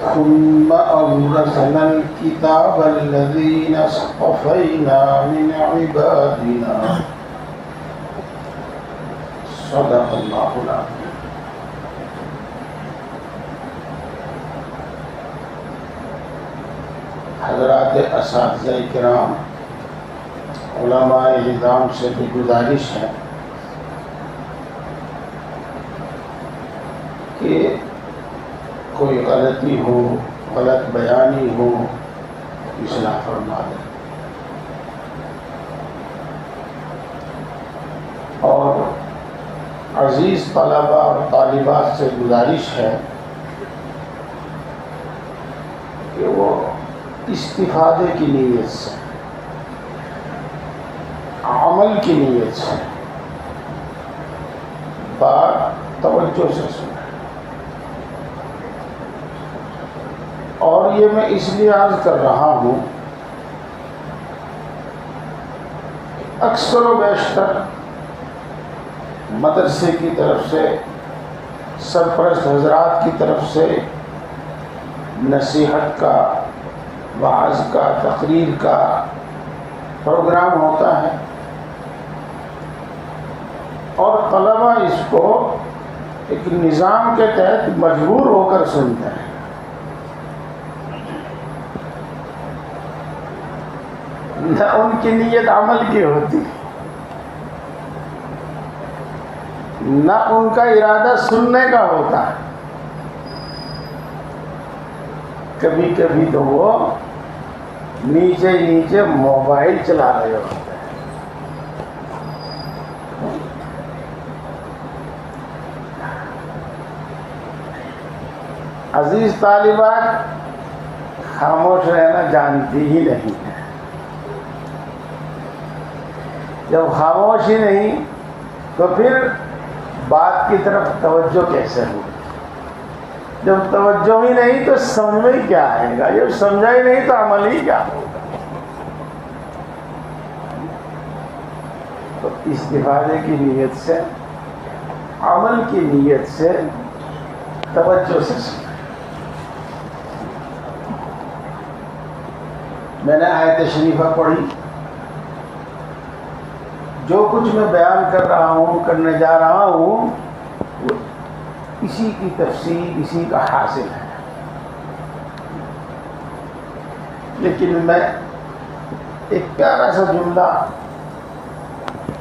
ثم أورثنا الكتاب الذين اصطفينا من عبادنا صدق الله العظيم. حضرات اساتذہ کرام، علماء نظام سے بھی گزارش ہے کہ کوئی غلطی ہو، غلط بیانی ہو، اصلاح فرما دیں. اور عزیز طلباء اور طالبات سے گزارش ہے کہ وہ استفادے کی نیت سے، عمل کی نیت سے بات توجہ سے سنیں. اور یہ میں اس لیے عرض کر رہا ہوں، اکثر و بیشتر مدرسے کی طرف سے، سرپرست حضرات کی طرف سے نصیحت کا، وعظ کا، تقریر کا پروگرام ہوتا ہے اور طلبہ اس کو ایک نظام کے تحت مجبور ہو کر سنتے ہیں. نہ ان کی نیت عمل کی ہوتی، نہ ان کا ارادہ سننے کا ہوتا. کبھی کبھی تو وہ نیچے نیچے موبائل چلا رہے ہوتے ہیں. عزیز طالبات خاموش رہنا جانتی ہی نہیں ہے. جب خاموش ہی نہیں تو پھر بات کی طرف توجہ کیسے ہوگی؟ جب توجہ ہی نہیں تو سمجھ میں کیا آئے گا؟ جب سمجھا ہی نہیں تو عمل ہی کیا ہوگا؟ تو استفادے کی نیت سے، عمل کی نیت سے، توجہ سے سمجھیں. میں نے آیت شریفہ پڑھی. جو کچھ میں بیان کر رہا ہوں، کرنے جا رہا ہوں، وہ اسی کی تفصیل، اسی کا حاصل ہے. لیکن میں ایک پیارا سا جملہ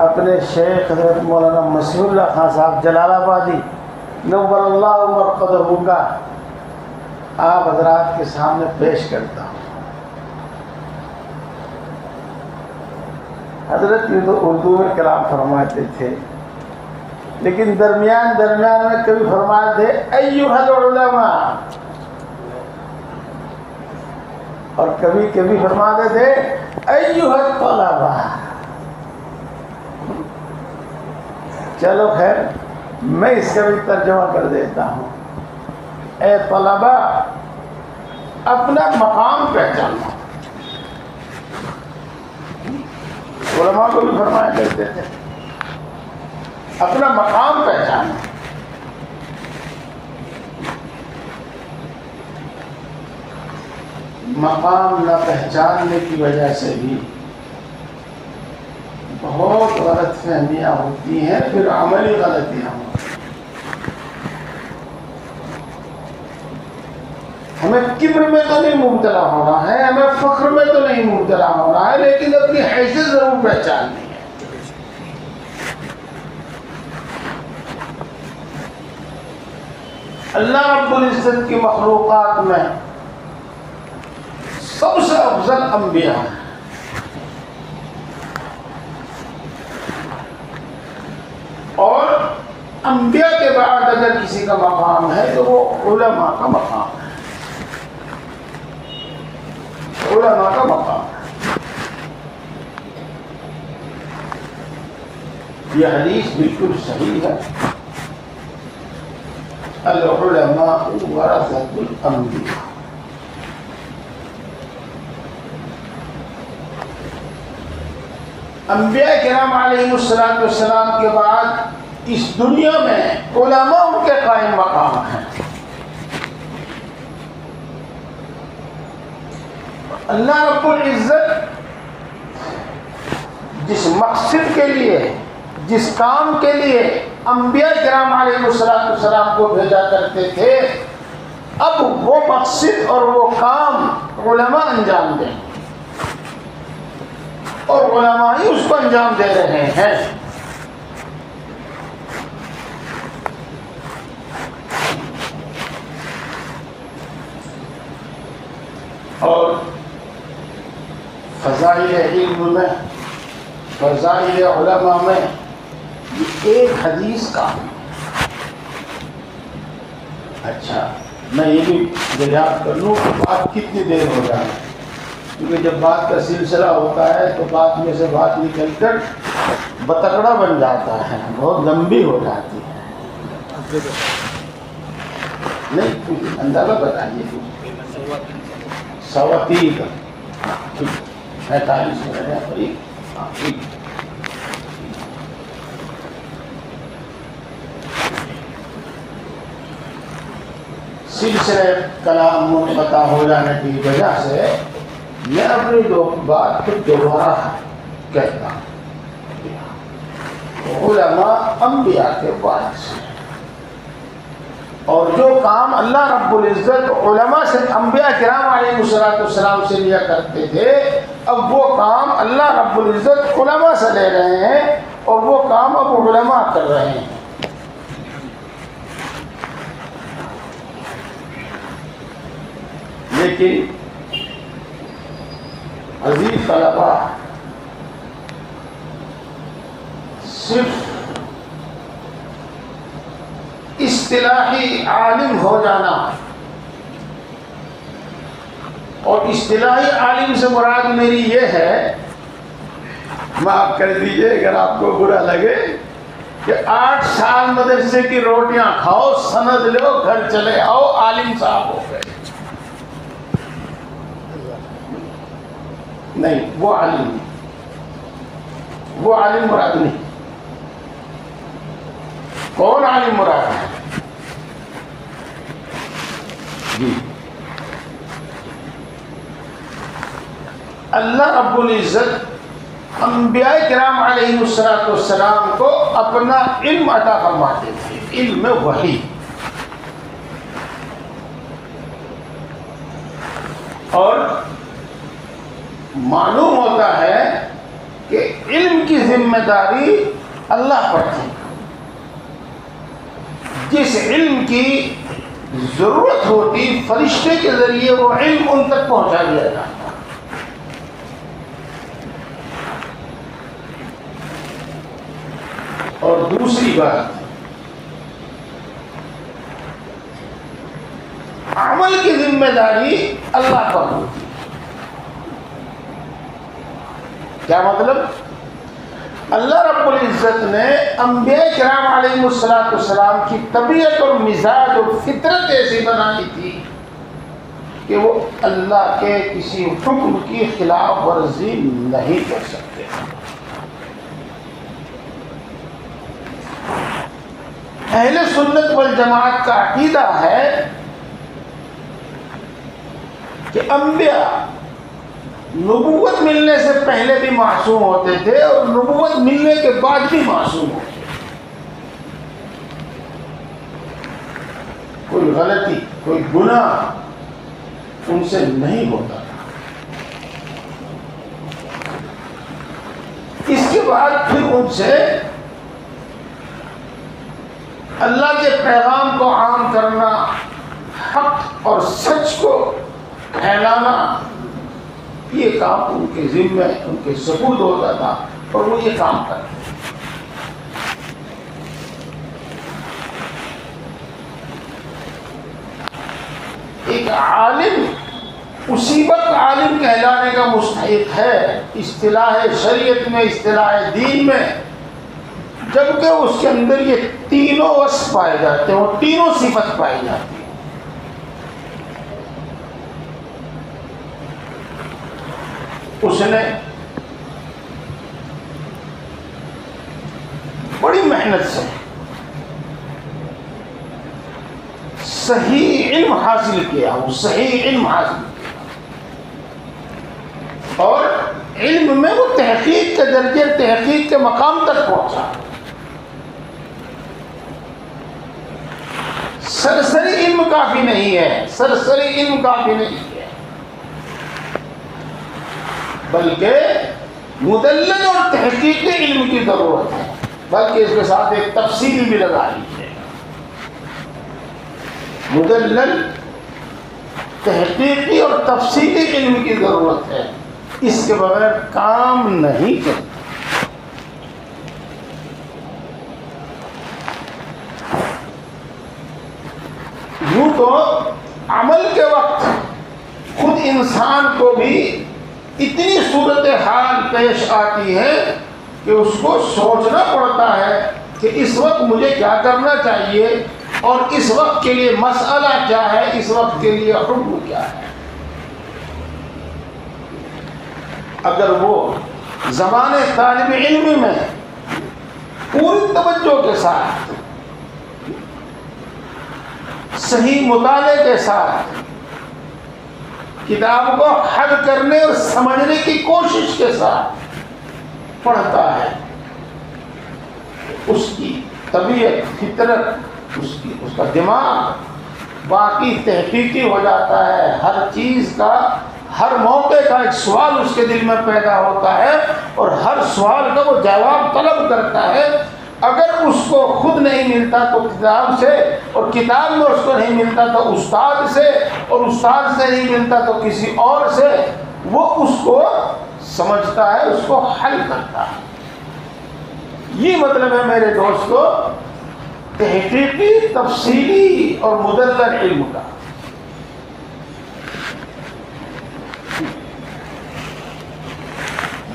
اپنے شیخ حضرت مولانا مسیح اللہ خان صاحب جلال آبادی نور اللہ مرقدہ کا آپ حضرات کے سامنے پیش کرتا ہوں. حضرت یہ تو اردو میں کلام فرماتے تھے، لیکن درمیان میں کبھی فرماتے تھے ایھا العلماء، اور کبھی کبھی فرماتے تھے ایھا الطلباء. چلو خیر، میں اس کا بھی ترجمہ کر دیتا ہوں. اے طلباء، اپنا مقام پہچانو. علماء کو بھی فرمایا کرتے تھے اپنا مقام پہچانو. مقام نہ پہچاننے کی وجہ سے بھی بہت غلط فہمیاں ہوتی ہیں، پھر عملی غلطیاں ہوتی ہیں. ہمیں کبر میں تو نہیں مبتلا ہونا ہے، ہمیں فخر میں تو نہیں مبتلا ہونا ہے، لیکن اپنی حیثیت ضرور پہچاننی ہے. اللہ رب العزت کی مخلوقات میں سب سے افضل انبیاء ہیں. اور انبیاء کے بعد اگر کسی کا مقام ہے تو وہ علماء کا مقام ہے. علماء کا مقام ہے. یہ حدیث بالکل صحیح ہے. العلماء ورثۃ الانبیاء. انبیاء کرام علیہ السلام کے بعد اس دنیا میں علماء ان کے قائم مقام ہیں. اللہ رب العزت جس مقصد کے لیے، جس کام کے لیے انبیاء کرام علیہ السلام کو بھیجا کرتے تھے، اب وہ مقصد اور وہ کام علماء انجام دیں، اور علماء ہی اس کو انجام دے رہے ہیں۔ اور فضائل علم میں، فضائل علماء میں ایک حدیث کا، اچھا میں یہ بھی دریافت کر لوں کہ بات کتنی دیر ہو جائے، کیونکہ جب بات کا سلسلہ ہوتا ہے تو بات میں سے بات نکل کر بتکڑا بن جاتا ہے، بہت لمبی ہو جاتی ہے۔ نہیں اندازہ بتائیے، 3:15 45 منٹ ہے قریب۔ سلسلے کلام منقطع ہو جانے کی وجہ سے میں اپنی بات کو دوبارہ کہتا ہوں۔ علماء انبیاء کے وارث ہیں، اور جو کام اللہ رب العزت علماء سے، انبیاء کرام علیہ السلام سے لیا کرتے تھے، اب وہ کام اللہ رب العزت علماء سے لے رہے ہیں، اور وہ کام اب علماء کر رہے ہیں۔ لیکن عزیز طلباء، صرف اصطلاحی عالم ہو جانا، اور اصطلاحی عالم سے مراد میری یہ ہے، معاف کر دیجئے اگر آپ کو برا لگے، کہ 8 سال مدرسے کی روٹیاں کھاؤ، سند لو، گھر چلے آؤ، عالم صاحب ہو گئے۔ نہیں، وہ عالم مراد نہیں۔ کون عالم مراد ہے؟ جی، اللہ رب العزت انبیاء کرام علیہ السلام کو اپنا علم عطا فرماتے تھے، علم وحی، اور معلوم ہوتا ہے کہ علم کی ذمہ داری اللہ پر تھی۔ جس علم کی ضرورت ہوتی فرشتے کے ذریعے وہ علم ان تک پہنچا دیا جاتا۔ اور دوسری بات، عمل کی ذمہ داری اللہ پر ہوتی۔ کیا مطلب؟ اللہ رب العزت نے انبیاء کرام علیہ السلام کی طبیعت اور مزاج اور فطرت ایسی بنائی تھی کہ وہ اللہ کے کسی حکم کی خلاف ورزی نہیں کر سکتے۔ اہل سنت والجماعت کا عقیدہ ہے کہ انبیاء نبوت ملنے سے پہلے بھی معصوم ہوتے تھے، اور نبوت ملنے کے بعد بھی معصوم ہوتے تھے۔ کوئی غلطی، کوئی گناہ ان سے نہیں ہوتا تھا۔ اس کے بعد پھر ان سے اللہ کے پیغام کو عام کرنا، حق اور سچ کو پھیلانا، یہ کام ان کے ذمہ، ان کے سپرد ہوتا تھا، اور وہ یہ کام کرتے۔ ایک عالم اسی وقت عالم کہلانے کا مستحق ہے اصطلاح شریعت میں، اصطلاح دین میں، جبکہ اس کے اندر یہ تینوں وصف پائے جاتے ہیں، وہ تینوں صفت پائی جاتی ہے۔ اس نے بڑی محنت سے صحیح علم حاصل کیا، وہ صحیح علم حاصل کیا، اور علم میں وہ تحقیق کے درجے، تحقیق کے مقام تک پہنچا۔ سرسری علم کافی نہیں ہے، سرسری علم کافی نہیں ہے، بلکہ مدلل اور تحقیقی علم کی ضرورت ہے، بلکہ اس کے ساتھ ایک تفصیل بھی لگا لیجیے، مدلل تحقیقی اور تفصیلی علم کی ضرورت ہے، اس کے بغیر کام نہیں چلتا۔ یوں تو عمل کے وقت خود انسان کو بھی اتنی صورتحال پیش آتی ہے کہ اس کو سوچنا پڑتا ہے کہ اس وقت مجھے کیا کرنا چاہیے، اور اس وقت کے لیے مسئلہ کیا ہے، اس وقت کے لیے حکم کیا ہے۔ اگر وہ زمانے طالب علم میں پوری توجہ کے ساتھ، صحیح مطالعے کے ساتھ کتاب کو حل کرنے اور سمجھنے کی کوشش کے ساتھ پڑھتا ہے، اس کی طبیعت، فطرت، اس کا دماغ باقی تحقیقی ہو جاتا ہے، ہر چیز کا، ہر موقع کا ایک سوال اس کے دل میں پیدا ہوتا ہے، اور ہر سوال کا وہ جواب طلب کرتا ہے۔ اگر اس کو خود نہیں ملتا تو کتاب سے، اور کتاب میں اس کو نہیں ملتا تو استاد سے، اور استاد سے نہیں ملتا تو کسی اور سے، وہ اس کو سمجھتا ہے، اس کو حل کرتا ہے۔ یہ مطلب ہے میرے دوستو تحقیقی، تفصیلی اور مدلل علم کا۔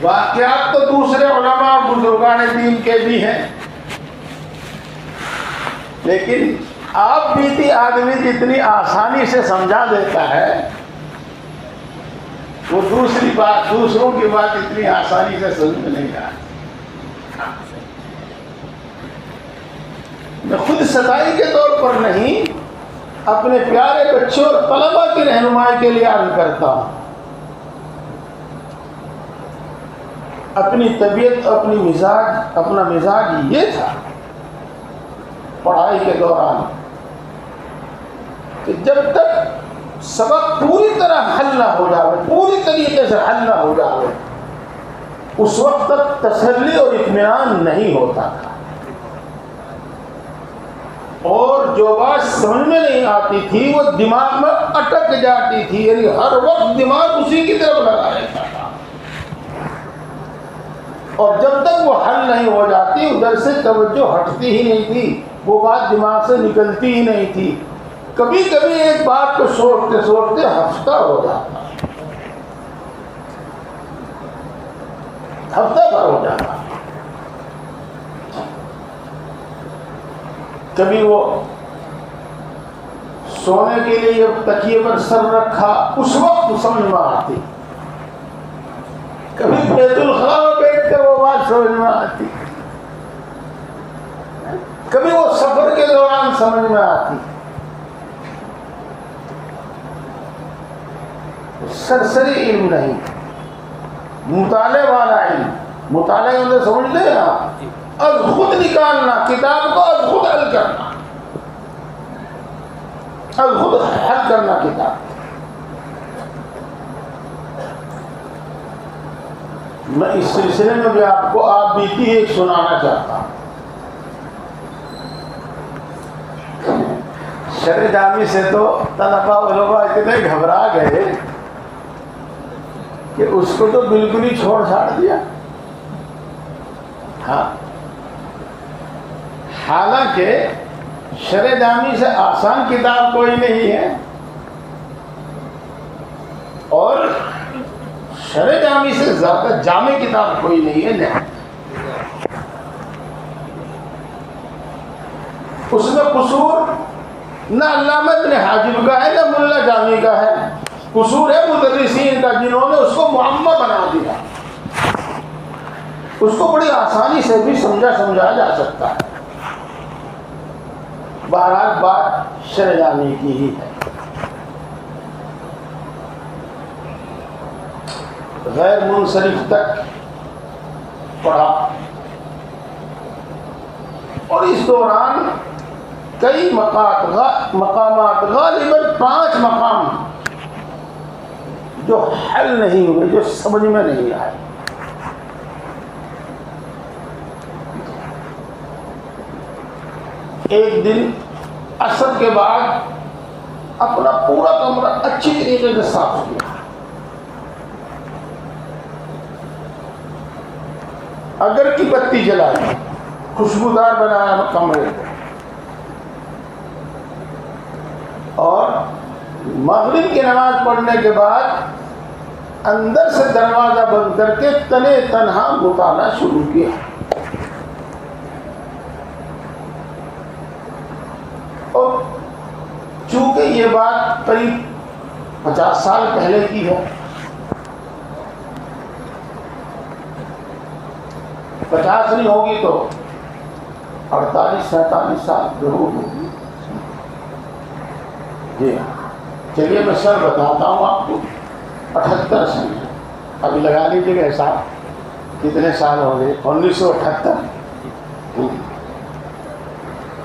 واقعات تو دوسرے علماء اور بزرگان دین کے بھی ہیں، لیکن آپ بیتی آدمی جتنی آسانی سے سمجھا دیتا ہے، وہ دوسری بات، دوسروں کی بات اتنی آسانی سے سمجھ میں نہیں آتی۔ میں خود ستائی کے طور پر نہیں، اپنے پیارے بچوں اور طلبا کی رہنمائی کے لیے عرض کرتا ہوں، اپنی طبیعت، اپنی مزاج، اپنا مزاج یہ تھا پڑھائی کے دوران کہ جب تک سبق پوری طرح حل نہ ہو جائے، پوری طریقے سے حل نہ ہو جائے، اس وقت تک تسلی اور اطمینان نہیں ہوتا تھا، اور جو بات سمجھ میں نہیں آتی تھی وہ دماغ میں اٹک جاتی تھی، یعنی ہر وقت دماغ اسی کی طرف لگا رہتا تھا، اور جب تک وہ حل نہیں ہو جاتی ادھر سے توجہ ہٹتی ہی نہیں تھی، وہ بات دماغ سے نکلتی ہی نہیں تھی۔ کبھی کبھی ایک بات کو سوچتے سوچتے ہفتہ ہو جاتا، ہفتہ بھر ہو جاتا۔ کبھی وہ سونے کے لیے تکیے پر سر رکھا، اس وقت سمجھ میں آتی، کبھی بیت الخلاء میں بیٹھ کر وہ بات سمجھ میں آتی، کبھی وہ سفر کے دوران سمجھ میں آتی۔ سرسری علم نہیں، مطالعے والا علم، مطالعے اندر سمجھتے ہیں آپ، از خود نکالنا، کتاب کو از خود حل کرنا، از خود حل کرنا کتاب۔ میں اس سلسلے میں بھی آپ کو آپ بیتی ایک سنانا چاہتا ہوں۔ شرع جامی سے تو طلباء علماء اتنے گھبرا گئے کہ اس کو تو بالکل ہی چھوڑ چھاڑ دیا۔ ہاں، حالانکہ شرع جامی سے آسان کتاب کوئی نہیں ہے، اور شرع جامی سے زیادہ جامع کتاب کوئی نہیں ہے، نہیں۔ اس میں قصور نہ علامہ ابن حاجب کا ہے، نہ ملا جامی کا ہے، قصور ہے مدرسین کا، جنہوں نے اس کو معمہ بنا دیا۔ اس کو بڑی آسانی سے بھی سمجھا جا سکتا ہے۔ بہرحال بات شرع جامی کی ہی ہے۔ غیر منصرف تک پڑھا، اور اس دوران کئی مقامات غالباً 5 مقام جو حل نہیں ہوئے، جو سمجھ میں نہیں آئے. ایک دن عصر کے بعد اپنا پورا کمرہ اچھی طریقے سے صاف کیا، اگر کی بتی جلائی، خوشبودار بنایا کمرے کو، اور مغرب کی نماز پڑھنے کے بعد اندر سے دروازہ بند کر کے تنے تنہا مطالعہ شروع کیا. اور چونکہ یہ بات قریب 50 سال پہلے کی ہے، 50 نہیں ہوگی تو 48-47 سال ضرور ہوگی. جی چلیے میں سر بتاتا ہوں آپ کو. 78 سال، ابھی لگا لیجیے گا حساب کتنے سال ہو گئے. 1978.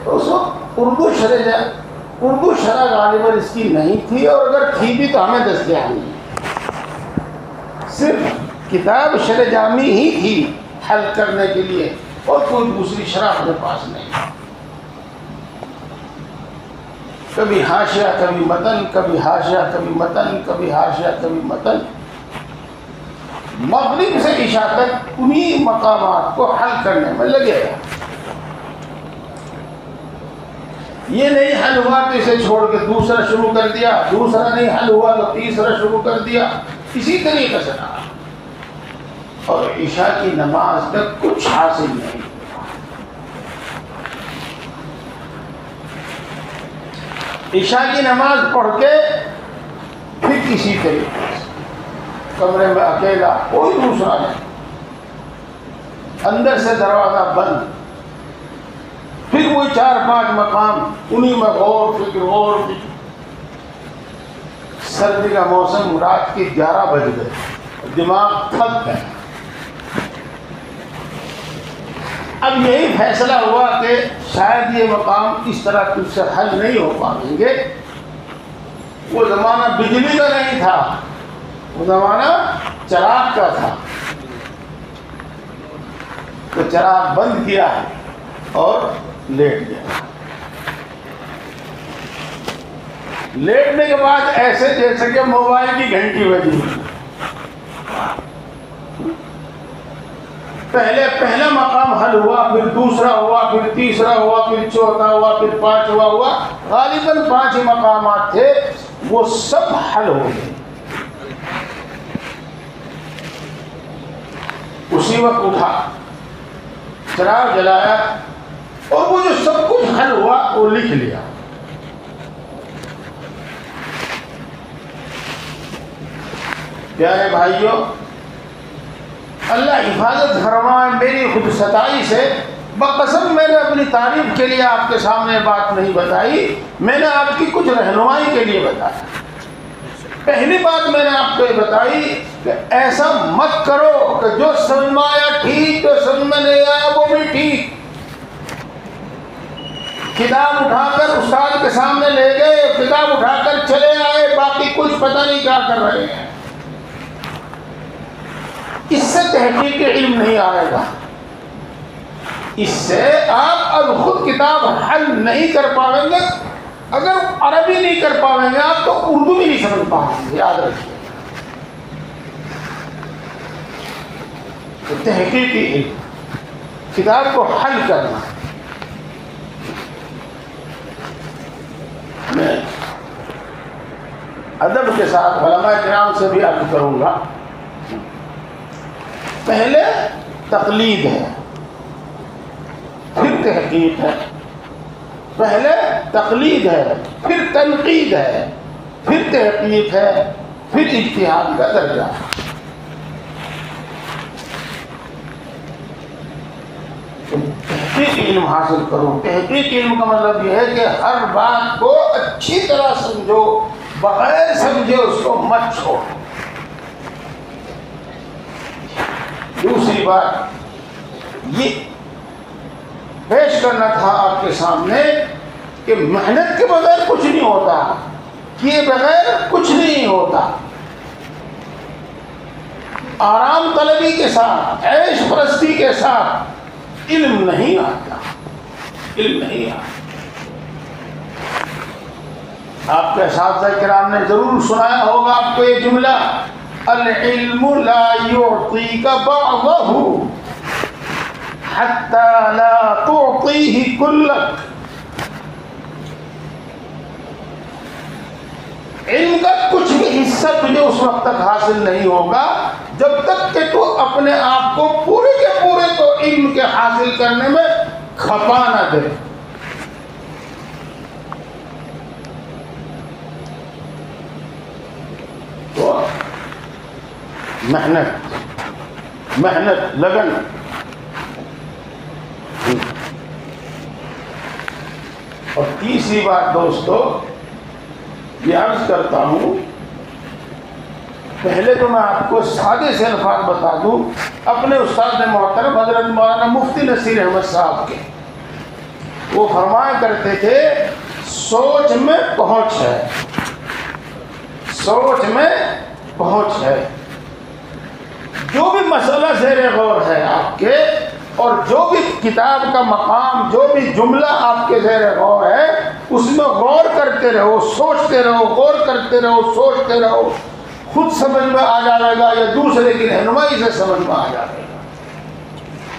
اس وقت اردو شرح غالباً اس کی نہیں تھی، اور اگر تھی بھی تو ہمیں دستیاب نہیں. صرف کتاب شرح جامی ہی تھی حل کرنے کے لیے، اور کوئی دوسری شرح اپنے پاس نہیں. کبھی حاشیہ کبھی متن، کبھی حاشیہ کبھی متن، کبھی حاشیہ کبھی متن. مغرب سے عشاء تک انہی مقامات کو حل کرنے میں لگے گا. یہ نہیں حل ہوا تو اسے چھوڑ کے دوسرا شروع کر دیا، دوسرا نہیں حل ہوا تو تیسرا شروع کر دیا، اسی طریقے سے رہا. اور عشاء کی نماز تک کچھ حاصل نہیں. عشاء کی نماز پڑھ کے پھر کسی طریقے سے کمرے میں اکیلا، کوئی دوسرا نہیں، اندر سے دروازہ بند، پھر وہی 4-5 مقام، انہی میں غور فکر. سردی کا موسم، رات کے 11 بج گئے، دماغ تھک گیا. اب یہی فیصلہ ہوا کہ شاید یہ مقام اس طرح تجھ سے حل نہیں ہو پائیں گے. وہ زمانہ بجلی کا نہیں تھا، وہ زمانہ چراغ کا تھا. تو چراغ بند کیا اور لیٹ گیا. لیٹنے کے بعد ایسے جیسے کہ موبائل کی گھنٹی بجی. پہلا مقام حل ہوا، پھر دوسرا ہوا، پھر تیسرا ہوا، پھر چوتھا ہوا، پھر 5واں ہوا. غالباً 5 مقامات تھے، وہ سب حل ہو گئے. اسی وقت اٹھا، چراغ جلایا، اور وہ جو سب کچھ حل ہوا وہ لکھ لیا. پیارے بھائیوں، اللہ حفاظت فرمائے میری خود ستائی سے. بقسم میں نے اپنی تعریف کے لیے آپ کے سامنے بات نہیں بتائی، میں نے آپ کی کچھ رہنمائی کے لیے بتایا. پہلی بات میں نے آپ کو یہ بتائی کہ ایسا مت کرو کہ جو سمجھ میں آیا ٹھیک، جو سمجھ میں نہیں آیا وہ بھی ٹھیک. کتاب اٹھا کر استاد کے سامنے لے گئے، کتاب اٹھا کر چلے آئے، باقی کچھ پتہ نہیں کیا کر رہے ہیں. اس سے تحقیق علم نہیں آئے گا. اس سے آپ اب خود کتاب حل نہیں کر پائیں گے. اگر عربی نہیں کر پائیں گے آپ تو اردو بھی نہیں سمجھ پائیں گے. یاد رکھیے، تو تحقیقی علم، کتاب کو حل کرنا. میں ادب کے ساتھ علماء کرام سے بھی عرض کروں گا، پہلے تقلید ہے پھر تحقیق ہے. پہلے تقلید ہے، پھر تنقید ہے، پھر تحقیق ہے، پھر اجتہاد کا درجہ ہے. تحقیق علم حاصل کرو. تحقیق علم کا مطلب یہ ہے کہ ہر بات کو اچھی طرح سمجھو، بغیر سمجھے اس کو مت چھوڑو. دوسری بات یہ پیش کرنا تھا آپ کے سامنے کہ محنت کے بغیر کچھ نہیں ہوتا، کیے بغیر کچھ نہیں ہوتا. آرام طلبی کے ساتھ، عیش پرستی کے ساتھ علم نہیں آتا، علم نہیں آتا. آپ کے اساتذہ کرام نے ضرور سنایا ہوگا آپ کو یہ جملہ، العلم لا يعطيك بعضه حتى لا تعطيه كلك. علم کا کچھ بھی حصہ تجھے اس وقت تک حاصل نہیں ہوگا جب تک کہ تو اپنے آپ کو پورے کے پورے تو علم کے حاصل کرنے میں کھپا نہ دے. تو محنت لگن. اور تیسری بات دوستو یہ عرض کرتا ہوں، پہلے تو میں آپ کو سادے سے الفاظ بتا دوں اپنے استاد محترم حضرت مولانا مفتی نصیر احمد صاحب کے. وہ فرمایا کرتے تھے سوچ میں پہنچ ہے، سوچ میں پہنچ ہے. جو بھی مسئلہ زیر غور ہے آپ کے، اور جو بھی کتاب کا مقام، جو بھی جملہ آپ کے زیر غور ہے، اس میں غور کرتے رہو، سوچتے رہو، غور کرتے رہو، سوچتے رہو. خود سمجھ میں آ جائے گا یا دوسرے کی رہنمائی سے سمجھ میں آ جائے گا.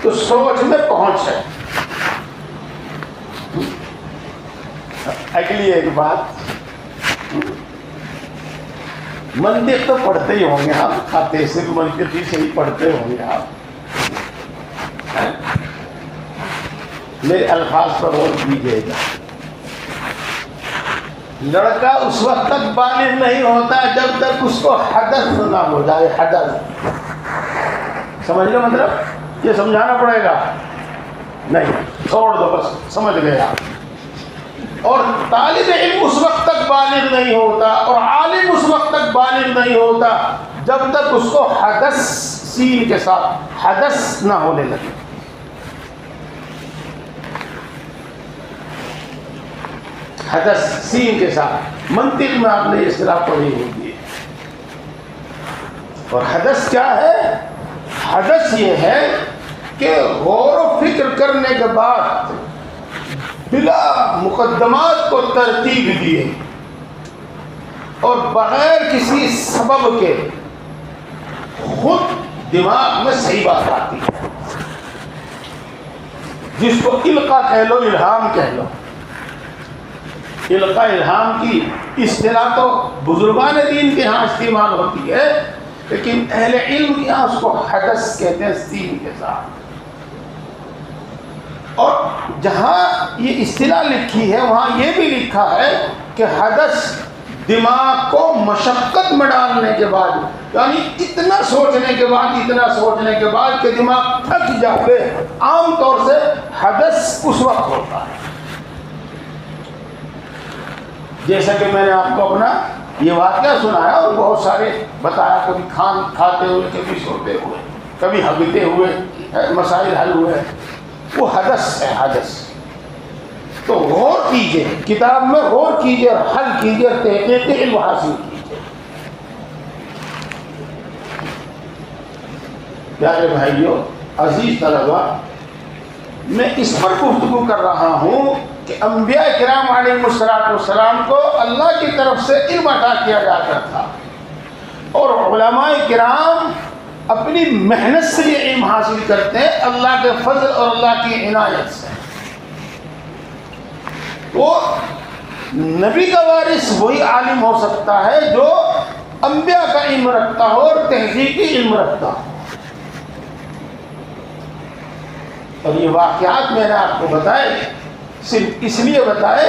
تو سوچ میں پہنچ ہے. اگلی ایک بات، منطق تو پڑھتے ہی ہوں گے آپ، کھاتے سے منطقی سے ہی پڑھتے ہوں گے آپ. میرے الفاظ پر غور کیجیے گا. لڑکا اس وقت تک بالغ نہیں ہوتا جب تک اس کو حدث نہ ہو جائے. حدث سمجھ لو مطلب، یہ سمجھانا پڑے گا نہیں، چھوڑ دو بس سمجھ گئے آپ. اور طالب علم اس وقت تک بالغ نہیں ہوتا اور عالم اس وقت تک بالغ نہیں ہوتا جب تک اس کو حدث سین کے ساتھ حدث نہ ہونے لگے. حدث سین کے ساتھ. منطق میں آپ نے اصطلاح پڑھی ہوگی. اور حدث کیا ہے؟ حدث یہ ہے کہ غور و فکر کرنے کے بعد بلا مقدمات کو ترتیب دیے اور بغیر کسی سبب کے خود دماغ میں صحیح بات آتی ہے، جس کو القا کہہ لو، الہام کہہ لو. القا الہام کی اصطلاح تو بزرگان دین کے ہاں استعمال ہوتی ہے، لیکن اہل علم کے ہاں اس کو حدث کہتے ہیں سین کے ساتھ. اور جہاں یہ اصطلاح لکھی ہے وہاں یہ بھی لکھا ہے کہ حدث دماغ کو مشقت میں ڈالنے کے بعد، یعنی اتنا سوچنے کے بعد کہ دماغ تھک جاتے. عام طور سے حدث اس وقت ہوتا ہے. جیسا کہ میں نے آپ کو اپنا یہ واقعہ سنایا اور بہت سارے بتایا، کبھی کھاتے ہوئے، کبھی سوتے ہوئے، کبھی ہگتے ہوئے مسائل حل ہوئے. وہ حدث ہے، حدث. تو غور کیجئے، کتاب میں غور کیجئے اور حل کیجئے اور تحقیق علم حاصل کیجئے. پیارے بھائیوں، عزیز طلبہ، میں اس پر گفتگو کر رہا ہوں کہ انبیاء کرام علیہ السلام کو اللہ کی طرف سے علم عطا کیا جاتا تھا اور علماء کرام اپنی محنت سے یہ علم حاصل کرتے ہیں، اللہ کے فضل اور اللہ کی عنایت سے. وہ نبی کا وارث وہی عالم ہو سکتا ہے جو انبیاء کا علم رکھتا ہو اور تحقیقی علم رکھتا ہو. اور یہ واقعات میں نے آپ کو بتائے صرف اس لیے بتائے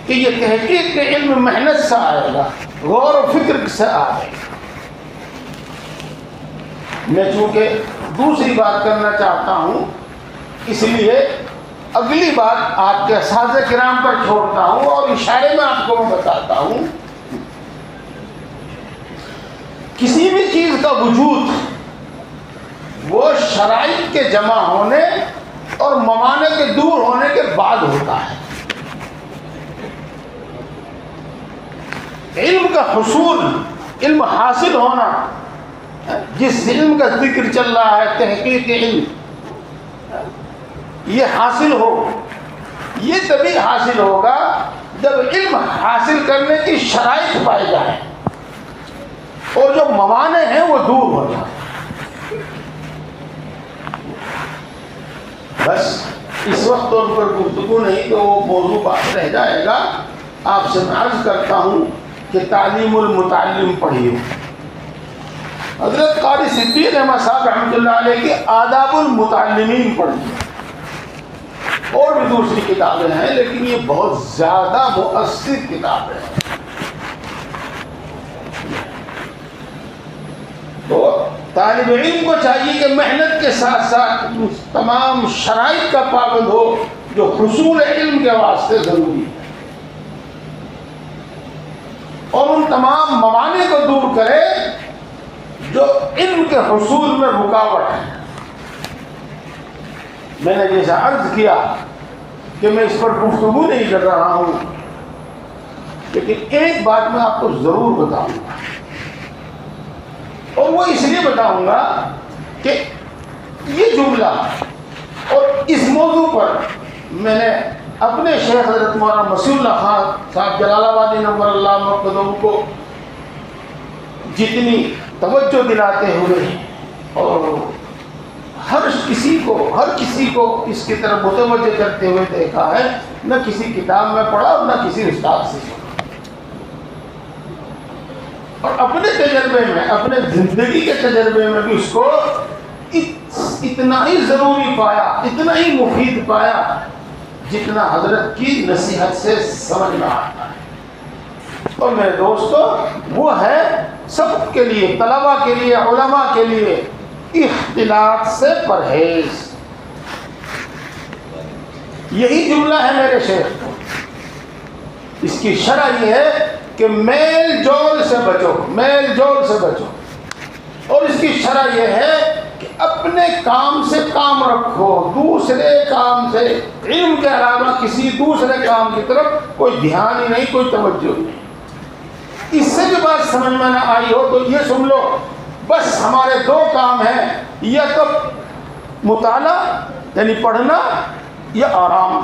کہ یہ تحقیق کے علم محنت سے آئے گا، غور و فکر سے آئے گا. میں چونکہ دوسری بات کرنا چاہتا ہوں، اس لیے اگلی بات آپ کے اساتذہ کرام پر چھوڑتا ہوں اور اشارے میں آپ کو میں بتاتا ہوں. کسی بھی چیز کا وجود وہ شرائط کے جمع ہونے اور ممانع کے دور ہونے کے بعد ہوتا ہے. علم کا حصول، علم حاصل ہونا، جس علم کا ذکر چل رہا ہے تحقیق علم، یہ حاصل ہو، یہ تبھی حاصل ہوگا جب علم حاصل کرنے کی شرائط پائی جائیں اور جو موانع ہیں وہ دور ہو جائیں. بس اس وقت تو ان پر گفتگو نہیں تو وہ موضوع بات رہ جائے گا. آپ سے میں عرض کرتا ہوں کہ تعلیم المتعلم پڑھیے. حضرت قاری صدیق احمد صاحب رحمۃ اللہ علیہ کی آداب المتعلمین پڑھیے. اور بھی دوسری کتابیں ہیں لیکن یہ بہت زیادہ مؤثر کتاب ہے. تو طالب علم کو چاہیے کہ محنت کے ساتھ ساتھ تمام شرائط کا پابند ہو جو حصول علم کے واسطے ضروری ہے، اور ان تمام موانع کو دور کرے جو علم کے حصول میں رکاوٹ ہے. میں نے جیسا عرض کیا کہ میں اس پر گفتگو نہیں کر رہا ہوں، لیکن ایک بات میں آپ کو ضرور بتاؤں گا، اور وہ اس لیے بتاؤں گا کہ یہ جملہ اور اس موضوع پر میں نے اپنے شیخ حضرت مولانا مسیح اللہ خان صاحب جلال آبادی نور اللہ مقدم کو جتنی توجہ دلاتے ہوئے اور ہر کسی کو اس کی طرف متوجہ کرتے ہوئے دیکھا ہے، نہ کسی کتاب میں پڑھا اور نہ کسی استاد سے سنا. اور اپنے تجربے میں، اپنے زندگی کے تجربے میں بھی اس کو اتنا ہی ضروری پایا، اتنا ہی مفید پایا جتنا حضرت کی نصیحت سے سمجھ میں آتا ہے. اور میرے دوستو، وہ ہے سب کے لیے، طلباء کے لیے، علماء کے لیے، اختلاط سے پرہیز. یہی جملہ ہے میرے شیخ. اس کی شرح یہ ہے کہ میل جول سے بچو، میل جول سے بچو. اور اس کی شرح یہ ہے کہ اپنے کام سے کام رکھو، دوسرے کام سے، علم کے علاوہ کسی دوسرے کام کی طرف کوئی دھیان ہی نہیں، کوئی توجہ نہیں. اس سے بھی بات سمجھ میں نہ آئی ہو تو یہ سن لو، بس ہمارے دو کام ہیں، یا تو مطالعہ یعنی پڑھنا، یا آرام.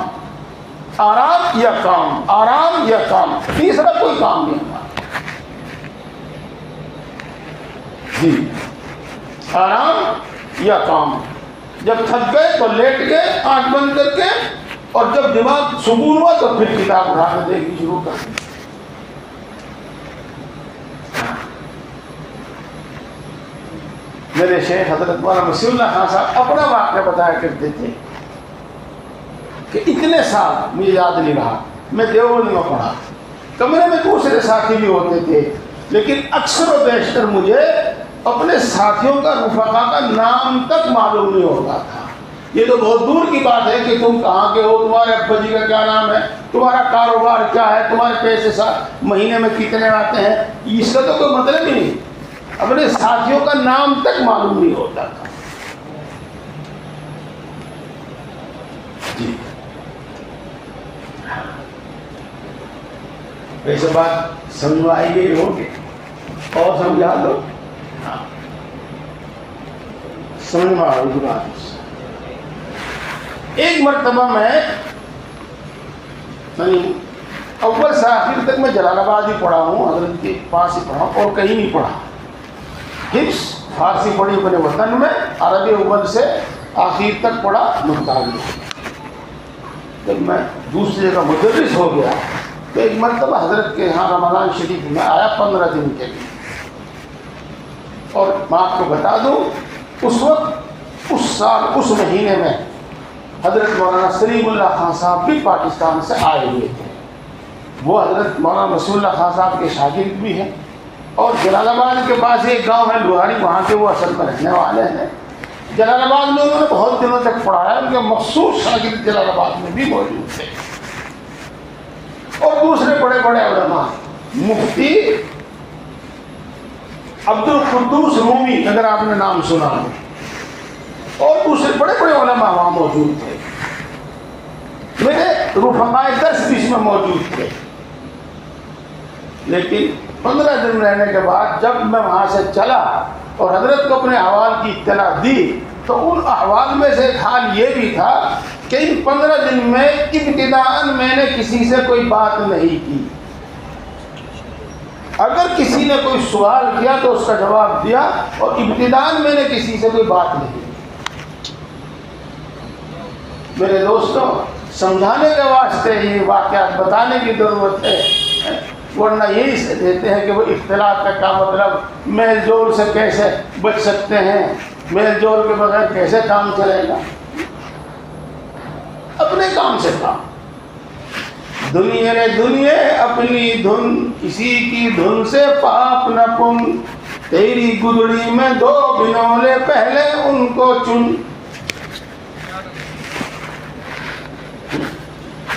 آرام یا کام، آرام یا کام، تیسرا کوئی کام نہیں ہمارا. جی، آرام یا کام. جب تھک گئے تو لیٹ گئے آنکھ بند کر کے، اور جب دماغ سکون ہوا تو پھر کتاب اٹھا کے دیکھنی شروع کر دی. میرے شیخ حضرت مولانا مسیح اللہ خان صاحب اپنا واقعہ بتایا کرتے تھے کہ اتنے سال مجھے یاد نہیں رہا، میں دیوبند میں پڑھا، کمرے میں دوسرے ساتھی بھی ہوتے تھے، لیکن اکثر و بیشتر مجھے اپنے ساتھیوں کا، رفقا کا نام تک معلوم نہیں ہوتا تھا. یہ تو بہت دور کی بات ہے کہ تم کہاں کے ہو، تمہارے ابا جی کا کیا نام ہے، تمہارا کاروبار کیا ہے، تمہارے پیسے مہینے میں کتنے آتے ہیں، اس کا تو کوئی مطلب ہی نہیں. اپنے ساتھیوں کا نام تک معلوم نہیں ہوتا تھا. جی، ویسے بات سمجھ آئی گئی ہوگی، اور سمجھا دو. سمجھ میں آئی گی بات. ایک مرتبہ میں اول سے آخر تک میں جلال آباد ہی پڑھا ہوں، حضرت کے پاس ہی پڑھا اور کہیں نہیں پڑھا. حفظ فارسی پڑھی اپنے وطن میں، عربی اول سے آخر تک پڑھا ملتان میں. جب میں دوسری جگہ مدرس ہو گیا تو ایک مرتبہ حضرت کے یہاں رمضان شریف میں آیا 15 دن کے لیے. اور میں آپ کو بتا دوں، اس وقت، اس سال، اس مہینے میں حضرت مولانا سلیم اللہ خان صاحب بھی پاکستان سے آئے ہوئے تھے. وہ حضرت مولانا مسیح اللہ خان صاحب کے شاگرد بھی ہیں، اور جلال آباد کے پاس ایک گاؤں ہے لوہاری، وہاں کے وہ اصل میں رہنے والے ہیں. جلال آباد میں انہوں نے بہت دنوں تک پڑھایا، ان کے مخصوص شاگرد جلال آباد میں بھی موجود تھے. اور دوسرے بڑے بڑے علماء، مفتی عبد القدوس رومی، اگر آپ نے نام سنا ہو، اور دوسرے بڑے بڑے علماء وہاں موجود تھے، میرے رفقائے درس بھی اس میں موجود تھے. لیکن 15 دن رہنے کے بعد جب میں وہاں سے چلا اور حضرت کو اپنے احوال کی اطلاع دی تو ان احوال میں سے ایک حال یہ بھی تھا کہ ان 15 دن میں ابتداءً میں نے کسی سے کوئی بات نہیں کی. اگر کسی نے کوئی سوال کیا تو اس کا جواب دیا، اور ابتداءً میں نے کسی سے کوئی بات نہیں کی. میرے دوستوں، سمجھانے کے واسطے یہ واقعات بتانے کی ضرورت ہے، ورنہ یہی سے دیتے ہیں کہ وہ اختلاف کا کیا مطلب، میل جول سے کیسے بچ سکتے ہیں، میل جول کے بغیر کیسے کام چلے گا. اپنے کام سے کام. دنیا نے دنیا اپنی دھن، کسی کی دھن سے پاپ نہ کن، تیری گدڑی میں 2 بنولے پہلے ان کو چن.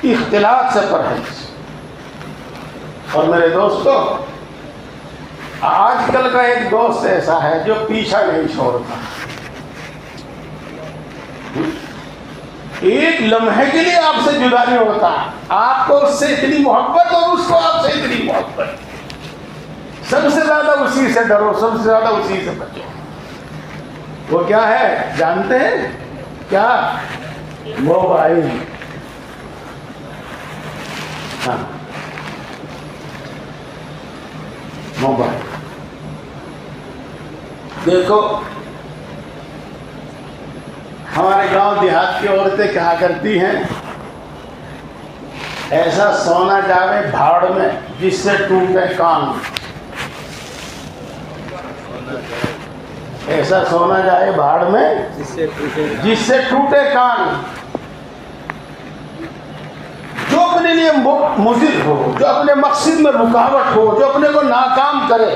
اختلاط سے پرہیز. اور میرے دوستوں، آج کل کا ایک دوست ایسا ہے جو پیچھا نہیں چھوڑتا. ایک لمحے کے لیے آپ سے جدا نہیں ہوتا. آپ کو اس سے اتنی محبت اور اس کو آپ سے اتنی محبت. سب سے زیادہ اسی سے ڈرو، سب سے زیادہ اسی سے بچو. وہ کیا ہے جانتے ہیں کیا؟ موبائل. ہاں، موبائل. دیکھو، ہمارے گاؤں دیہات کی عورتیں کہا کرتی ہیں ایسا سونا جاوے بھاڑ میں جس سے ٹوٹے کان. ایسا سونا جائے بھاڑ میں جس سے ٹوٹے کان. جو اپنے لیے مضر ہو، جو اپنے مقصد میں رکاوٹ ہو، جو اپنے کو ناکام کرے،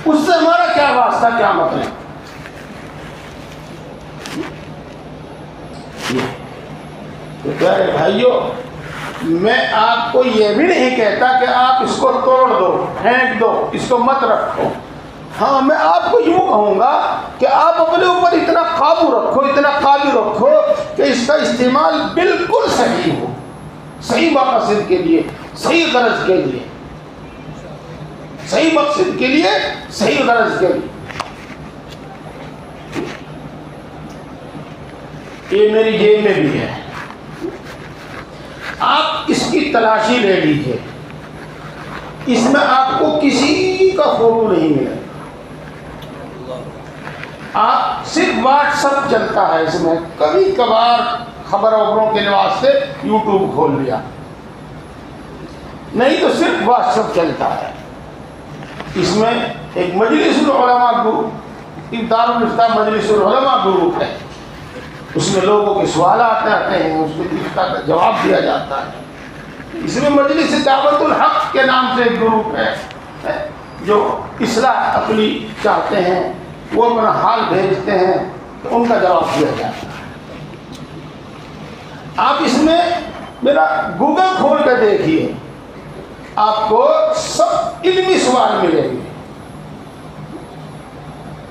اس سے ہمارا کیا واسطہ، کیا مطلب. تو پیارے بھائیوں، میں آپ کو یہ بھی نہیں کہتا کہ آپ اس کو توڑ دو، پھینک دو، اس کو مت رکھو. ہاں، میں آپ کو یوں کہوں گا کہ آپ اپنے اوپر اتنا قابو رکھو، اتنا قابو رکھو کہ اس کا استعمال بالکل صحیح ہو، صحیح مقصد کے لیے، صحیح غرض کے لیے، صحیح مقصد کے لیے، صحیح غرض کے لیے. یہ میری جیب میں بھی ہے، آپ اس کی تلاشی لے لیجیے. اس میں آپ کو کسی کا فوٹو نہیں ملے. آپ صرف واٹس ایپ چلتا ہے اس میں، کبھی کبھار خبر خبروں کے لحاظ سے یوٹیوب کھول لیا، نہیں تو صرف واٹس ایپ چلتا ہے. اس میں ایک مجلس العلماء گروپ، دارالفتاء مجلس العلماء گروپ ہے. اس میں لوگوں کے سوالات آتے ہیں، اس کو کا جواب دیا جاتا ہے. اس میں مجلس دعوت الحق کے نام سے ایک گروپ ہے جو اصلاح اپنی چاہتے ہیں، وہ اپنا حال بھیجتے ہیں تو ان کا جواب دیا جاتا ہے. آپ اس میں میرا گوگل کھول کر دیکھیے، آپ کو سب علمی سوال ملیں گے.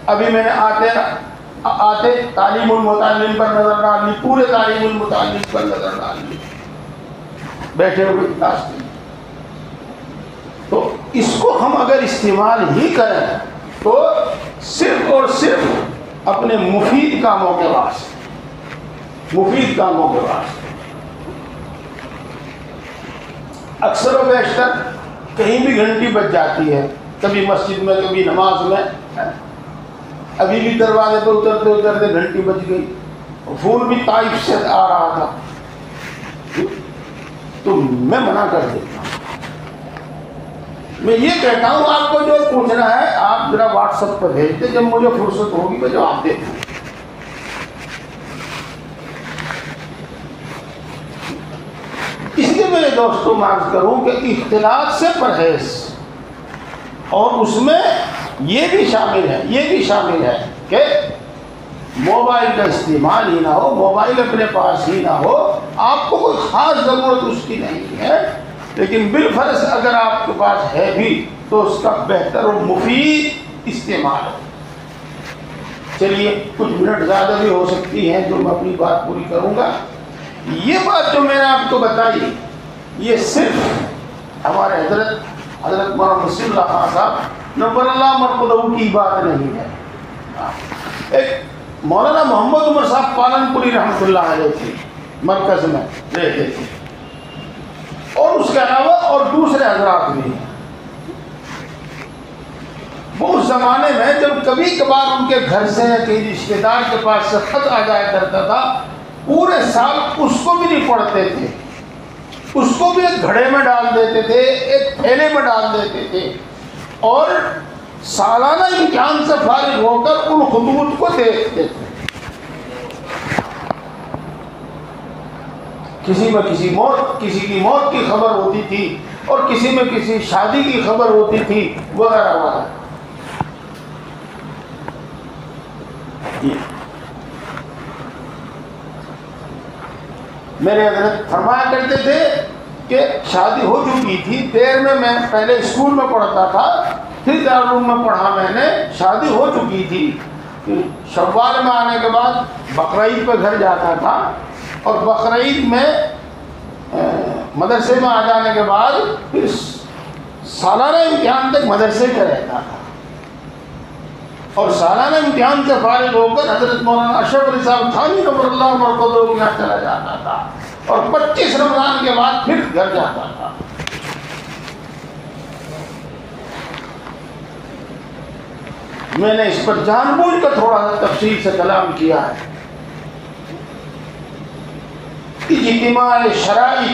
ابھی میں نے آتے تعلیم المتعلم پر نظر ڈال لی، پورے تعلیم المتعلم پر نظر ڈال لی، بیٹھے ہوئے کلاس میں. تو اس کو ہم اگر استعمال ہی کریں تو صرف اور صرف اپنے مفید کاموں کے واسطے، مفید کاموں کے واسطے. اکثر و بیشتر کہیں بھی گھنٹی بج جاتی ہے، کبھی مسجد میں، کبھی نماز میں. ابھی بھی دروازے پہ اترتے اترتے گھنٹی بج گئی، فون بھی طائف سے آ رہا تھا، تو میں منع کر دیتا ہوں. میں یہ کہتا ہوں آپ کو جو پوچھنا ہے آپ ذرا واٹس ایپ پر بھیج دیں، جب مجھے فرصت ہوگی میں جواب دے دوں. اس لیے میرے دوستوں عرض کروں کہ اختلاط سے پرہیز، اور اس میں یہ بھی شامل ہے کہ موبائل کا استعمال ہی نہ ہو، موبائل اپنے پاس ہی نہ ہو. آپ کو کوئی خاص ضرورت اس کی نہیں ہے، لیکن بالفرض اگر آپ کے پاس ہے بھی تو اس کا بہتر و مفید استعمال ہو. چلیے کچھ منٹ زیادہ بھی ہو سکتی ہیں جو میں اپنی بات پوری کروں گا. یہ بات جو میں نے آپ کو بتائی یہ صرف ہمارے حضرت مولانا مسلم اللہ خان صاحب نور اللہ مرقدہ کی بات نہیں ہے. ایک مولانا محمد عمر صاحب پالن پوری رحمۃ اللہ علیہ تھے، مرکز میں رہتے تھے، اور اس کے علاوہ اور دوسرے حضرات بھی ہیں. وہ اس زمانے میں جب کبھی کبھار ان کے گھر سے یا کسی رشتے دار کے پاس سے خط آ جایا کرتا تھا، پورے سال اس کو بھی نہیں پڑھتے تھے، اس کو بھی ایک گھڑے میں ڈال دیتے تھے، ایک تھیلے میں ڈال دیتے تھے، اور سالانہ امتحان سے فارغ ہو کر ان خطوط کو دیکھتے تھے. کسی میں کسی کی موت کی خبر ہوتی تھی، اور کسی میں کسی شادی کی خبر ہوتی تھی، وغیرہ وغیرہ. میرے حضرت فرمایا کرتے تھے کہ شادی ہو چکی تھی، دیر میں پہلے اسکول میں پڑھتا تھا، پھر دارالعلوم میں پڑھا میں نے، شادی ہو چکی تھی. شوال میں آنے کے بعد بقرعید پہ گھر جاتا تھا، اور بقرعید میں مدرسے میں آ جانے کے بعد پھر سالانہ امتحان تک مدرسے میں رہتا تھا، اور سالانہ امتحان سے فارغ ہو کر حضرت مولانا اشرف علی صاحب تھانی نور اللہ مرقدہ کے یہاں چلا جاتا تھا، اور 25 رمضان کے بعد پھر گھر جاتا تھا. میں نے اس پر جان بوجھ کر تھوڑا سا تفصیل سے کلام کیا ہے. اجتماع شرائط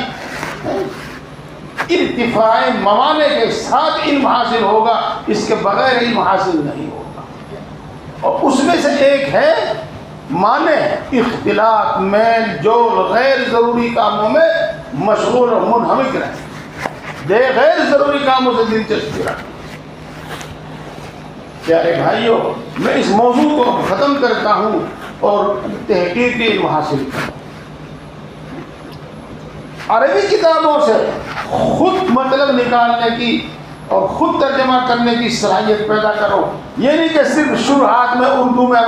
ارتفاع موانع کے ساتھ علم حاصل ہوگا، اس کے بغیر علم حاصل نہیں ہوگا. اور اس میں سے ایک ہے مانع اختلاط، میل جول، غیر ضروری کاموں میں مشغول اور منہمک رہے، غیر ضروری کاموں سے دلچسپی رکھیں. پیارے بھائیوں، میں اس موضوع کو ختم کرتا ہوں اور تحقیقی علم حاصل کروں. عربی کتابوں سے خود مطلب نکالنے کی اور خود ترجمہ کرنے کی صلاحیت پیدا کرو. یہ نہیں کہ صرف شروحات میں اردو میں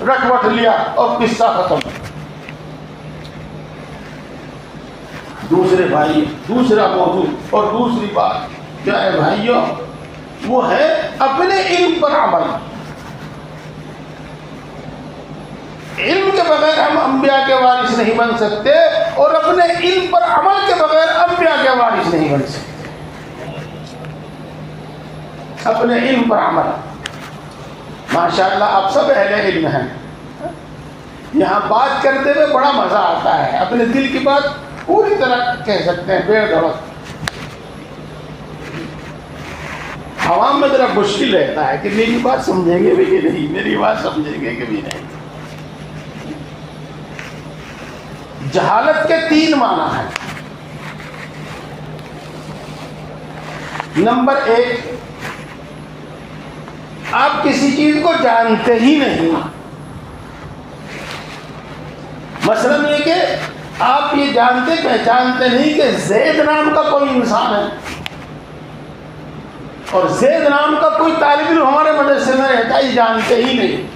رٹ وٹ لیا اور قصہ ختم. دوسرے بھائی، دوسرا موضوع اور دوسری بات کیا ہے بھائیوں، وہ ہے اپنے علم پر عمل. علم کے بغیر ہم انبیاء کے وارث نہیں بن سکتے، اور اپنے علم پر عمل کے بغیر انبیاء کے وارث نہیں بن سکتے. اپنے علم پر عمل. ماشاءاللہ آپ سب اہل علم ہیں، یہاں بات کرتے ہوئے بڑا مزہ آتا ہے، اپنے دل کی بات پوری طرح کہہ سکتے ہیں بے دھڑک. عوام میں ذرا مشکل رہتا ہے کہ میری بات سمجھیں گے بھی کہ نہیں، میری بات سمجھیں گے کہ بھی نہیں. جہالت کے 3 معنی ہیں. نمبر 1، آپ کسی چیز کو جانتے ہی نہیں. مثلا یہ کہ آپ یہ جانتے پہچانتے نہیں کہ زید نام کا کوئی انسان ہے، اور زید نام کا کوئی طالب علم ہمارے مدرسے میں رہتا ہے، یہ جانتے ہی نہیں.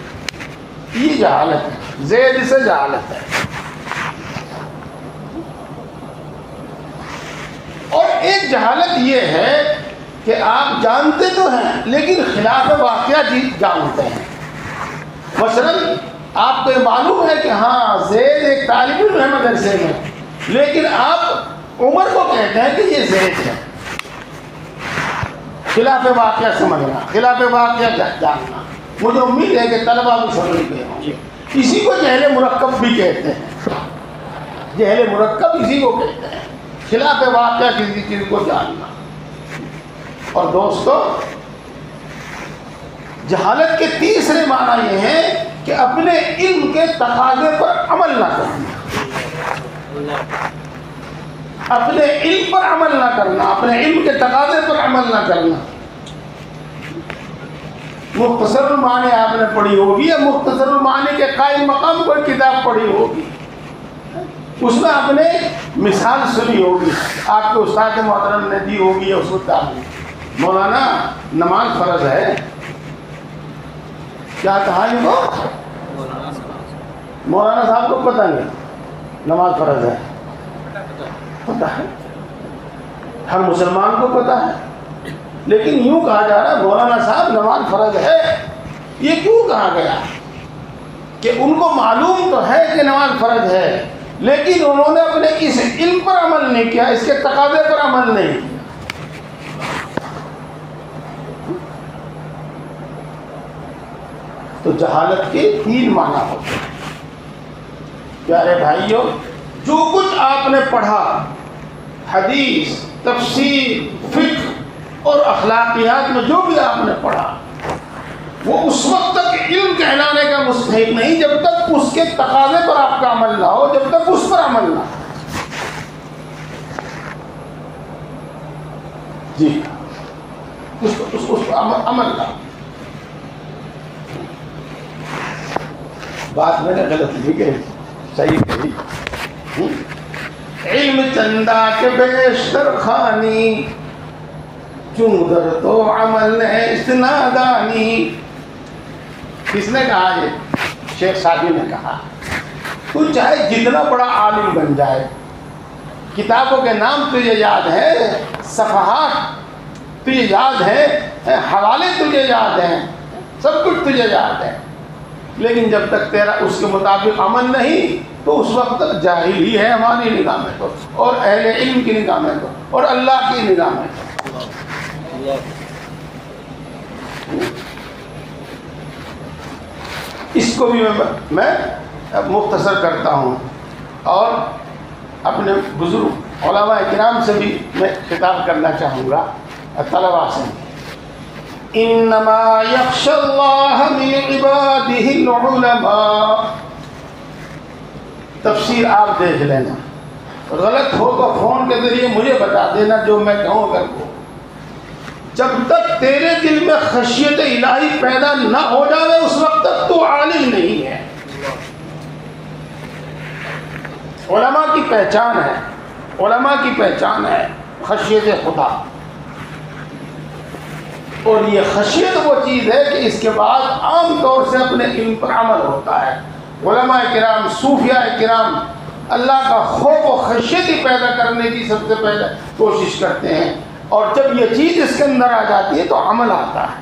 یہ جہالت ہے، زید سے جہالت ہے. اور ایک جہالت یہ ہے کہ آپ جانتے تو ہیں لیکن خلاف واقعہ جانتے ہیں. مثلا آپ کو یہ معلوم ہے کہ ہاں زید ایک طالب علم ہے مدرسے میں، لیکن آپ عمر کو کہتے ہیں کہ یہ زید ہے. خلاف واقعہ سمجھنا، خلاف واقعہ جاننا. مجھے امید ہے کہ طلبہ بھی سمجھ گئے ہوں گے. اسی کو جہل مرکب بھی کہتے ہیں. جہل مرکب اسی کو کہتے ہیں، خلاف واقعہ کسی چیز کو جاننا. اور دوستو، جہالت کے تیسرے معنی یہ ہے کہ اپنے علم کے تقاضے پر عمل نہ کرنا. اپنے علم پر عمل نہ کرنا، اپنے علم کے تقاضے پر عمل نہ کرنا. مختصر المعانی آپ نے پڑھی ہوگی، یا مختصر المعانی کے قائم مقام کوئی کتاب پڑھی ہوگی، اس میں آپ نے مثال سنی ہوگی، آپ کے استاد محترم نے دی ہوگی، یا اس وقت مولانا نماز فرض ہے، کیا کہا ان کو؟ مولانا صاحب کو پتہ نہیں نماز فرض ہے؟ پتہ ہے، ہر مسلمان کو پتہ ہے، لیکن یوں کہا جا رہا ہے مولانا صاحب نماز فرض ہے. یہ کیوں کہا گیا؟ کہ ان کو معلوم تو ہے کہ نماز فرض ہے، لیکن انہوں نے اپنے اس علم پر عمل نہیں کیا، اس کے تقاضے پر عمل نہیں کیا. تو جہالت کے 3 معنی ہوتے ہیں. پیارے بھائیوں، جو کچھ آپ نے پڑھا، حدیث، تفسیر، فقہ اور اخلاقیات میں جو بھی آپ نے پڑھا، وہ اس وقت تک علم کہلانے کا مستحق نہیں جب تک اس کے تقاضے پر آپ کا عمل نہ ہو، جب تک اس پر عمل نہ ہو. جی اس پر عمل نہ ہو. بات میں نے غلط نہیں کہی، صحیح کہی. علم چندہ کے بیشتر خانی، چون در تو عمل استنادانی. کس نے کہا؟ یہ شیخ سعدی نے کہا. تو چاہے جتنا بڑا عالم بن جائے، کتابوں کے نام تجھے یاد ہے، صفحات تجھے یاد ہے، حوالے تجھے یاد ہیں، سب کچھ تجھے یاد ہے، لیکن جب تک تیرا اس کے مطابق عمل نہیں تو اس وقت تک جاہل ہی ہے ہماری نگاہ میں تو، اور اہل علم کی نگاہ میں تو، اور اللہ کی نگاہ میں تو. اس کو بھی میں مختصر کرتا ہوں، اور اپنے بزرگ علماء کرام سے بھی میں خطاب کرنا چاہوں گا، طلباء سے. انما یخشی اللہ من عبادہ العلماء. تفسیر آپ دیکھ لینا، غلط ہو تو فون کے ذریعے مجھے بتا دینا جو میں کہوں اگر کو. جب تک تیرے دل میں خشیت الہی پیدا نہ ہو جائے اس وقت تک تو عالم نہیں ہے. علماء کی پہچان ہے، علماء کی پہچان ہے خشیت خدا. اور یہ خشیت وہ چیز ہے کہ اس کے بعد عام طور سے اپنے علم پر عمل ہوتا ہے. علماء کرام، صوفیاء کرام اللہ کا خوف و خشیت پیدا کرنے کی سب سے پہلے کوشش کرتے ہیں، اور جب یہ چیز اس کے اندر آ جاتی ہے تو عمل آتا ہے.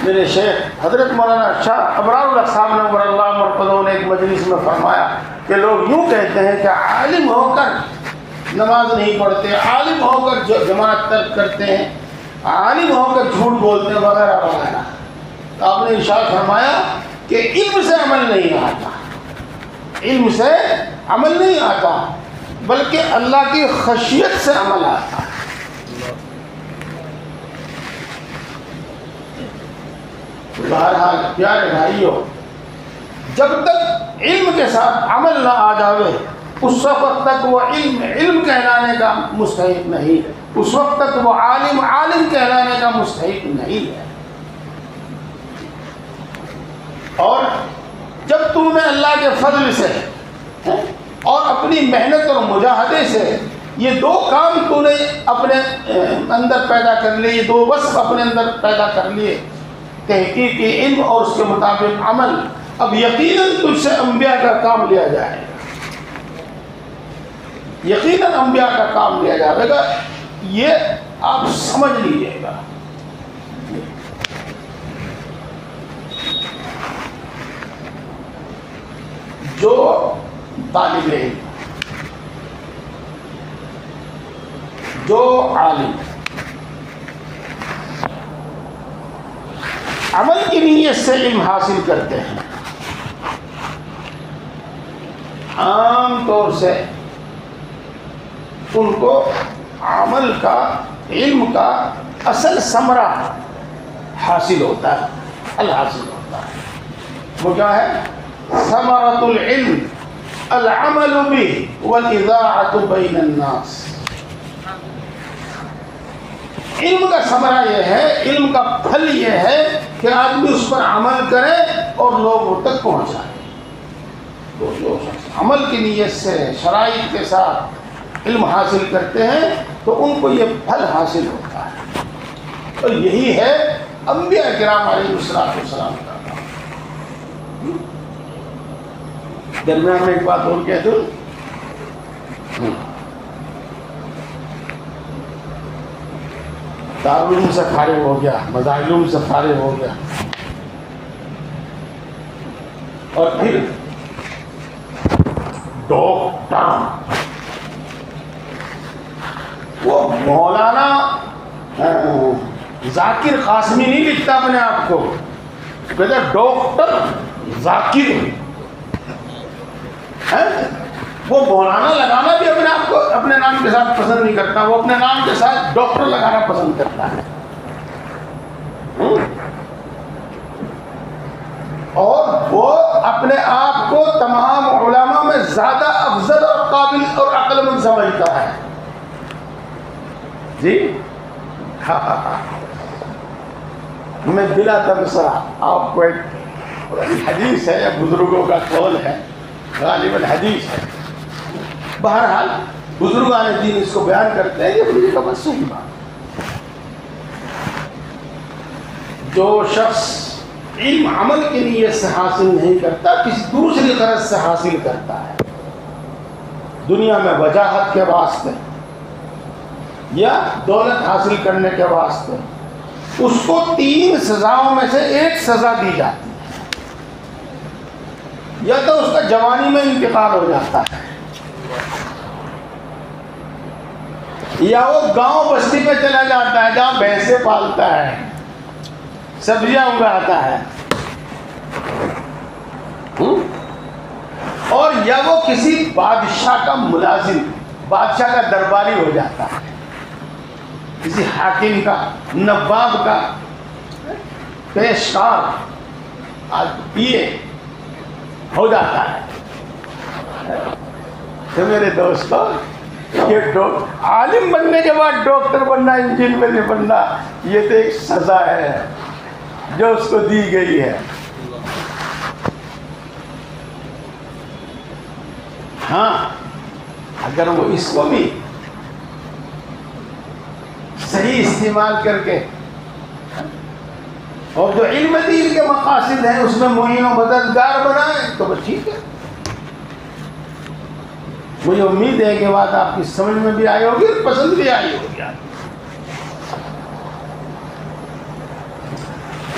میرے شیخ حضرت مولانا شاہ ابرار الحق صاحب نور اللہ مرتضیٰ نے ایک مجلس میں فرمایا کہ لوگ یوں کہتے ہیں کہ عالم ہو کر نماز نہیں پڑھتے، عالم ہو کر جماعت ترک کرتے ہیں، عالم ہو کر جھوٹ بولتے ہیں وغیرہ وغیرہ. آپ نے ارشاد فرمایا کہ علم سے عمل نہیں آتا، علم سے عمل نہیں آتا، بلکہ اللہ کی خشیت سے عمل آتا ہے. بہرحال پیارے بھائیوں، جب تک علم کے ساتھ عمل نہ آ جاوے اس وقت تک وہ علم کہلانے کا مستحق نہیں ہے، اس وقت تک وہ عالم کہلانے کا مستحق نہیں ہے. اور جب تم نے اللہ کے فضل سے اور اپنی محنت اور مجاہدے سے یہ 2 کام تو نے اپنے اندر پیدا کر لیے، یہ 2 وصف اپنے اندر پیدا کر لیے، تحقیقی علم اور اس کے مطابق عمل، اب یقیناً تجھ سے انبیاء کا کام لیا جائے گا، یقیناً انبیاء کا کام لیا جائے گا. یہ آپ سمجھ لیجیے گا. جو طالب علم، جو عالم عمل کی نیت سے علم حاصل کرتے ہیں، عام طور سے ان کو عمل کا، علم کا اصل ثمرہ حاصل ہوتا ہے، حل حاصل ہوتا ہے. وہ کیا ہے؟ ثمرۃ العلم العمل به والاذاعۃ بین الناس. علم کا ثمرہ یہ ہے، علم کا پھل یہ ہے کہ آدمی اس پر عمل کرے اور لوگوں تک پہنچائے. تو جو عمل کی نیت سے شرائط کے ساتھ علم حاصل کرتے ہیں تو ان کو یہ پھل حاصل ہوتا ہے. تو یہی ہے انبیاء کرام علیہ السلام کا کام۔ درمیان میں ایک بات اور کہہ دوں، دارالعلوم سے فارغ ہو گیا، مدارالعلوم سے فارغ ہو گیا، اور پھر ڈاکٹر، وہ مولانا ذاکر قاسمی نہیں لکھتا اپنے آپ کو، کہتا ڈاکٹر ذاکر ہے۔ وہ مولانا لگانا بھی اپنے آپ کو اپنے نام کے ساتھ پسند نہیں کرتا، وہ اپنے نام کے ساتھ ڈاکٹر لگانا پسند کرتا ہے، اور وہ اپنے آپ کو تمام علماء میں زیادہ افضل اور قابل اور عقل مند سمجھتا ہے۔ جی میں بلا تبصرہ آپ کو ایک حدیث ہے یا بزرگوں کا قول ہے، غالباً حدیث ہے، بہرحال بزرگان دین اس کو بیان کرتے ہیں، یہ مجھے خبر صحیح بات۔ جو شخص علم عمل کے نیت سے حاصل نہیں کرتا، کسی دوسری غرض سے حاصل کرتا ہے، دنیا میں وجاہت کے واسطے یا دولت حاصل کرنے کے واسطے، اس کو 3 سزاؤں میں سے ایک سزا دی جاتی ہے، یا تو اس کا جوانی میں انتقال ہو جاتا ہے، یا وہ گاؤں بستی پہ چلا جاتا ہے جہاں بھینسیں پالتا ہے، سبزیاں اگاتا ہے، اور یا وہ کسی بادشاہ کا ملازم، بادشاہ کا درباری ہو جاتا ہے، کسی حاکم کا، نواب کا پیشکار، پیے ہو جاتا ہے۔ تو میرے دوستو، یہ عالم بننے کے بعد ڈاکٹر بننا، انجینئر بننا، یہ تو ایک سزا ہے جو اس کو دی گئی ہے۔ ہاں اگر وہ اس کو بھی صحیح استعمال کر کے، اور جو علم دین کے مقاصد ہیں اس میں معین و مددگار بنائیں تو بس ٹھیک ہے۔ مجھے امید ہے کہ بات آپ کی سمجھ میں بھی آئی ہوگی اور پسند بھی آئی ہوگی۔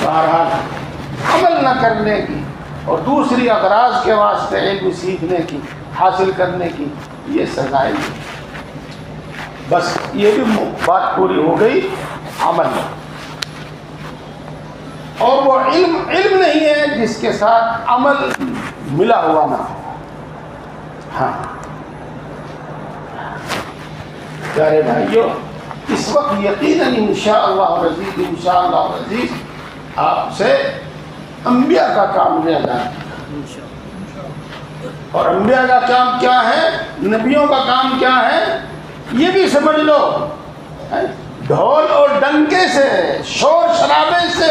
بہرحال عمل نہ کرنے کی اور دوسری اغراض کے واسطے علم سیکھنے کی، حاصل کرنے کی، یہ سزائیں، بس یہ بھی بات پوری ہو گئی عمل میں۔ اور وہ علم نہیں ہے جس کے ساتھ عمل ملا ہوا نہ ہو۔ ہاں پیارے بھائیو، اس وقت یقیناً انشاءاللہ العزیز آپ سے انبیاء کا کام لے ادا کیا، اور انبیاء کا کام کیا ہے، نبیوں کا کام کیا ہے، یہ بھی سمجھ لو۔ ڈھول اور ڈنکے سے، شور شرابے سے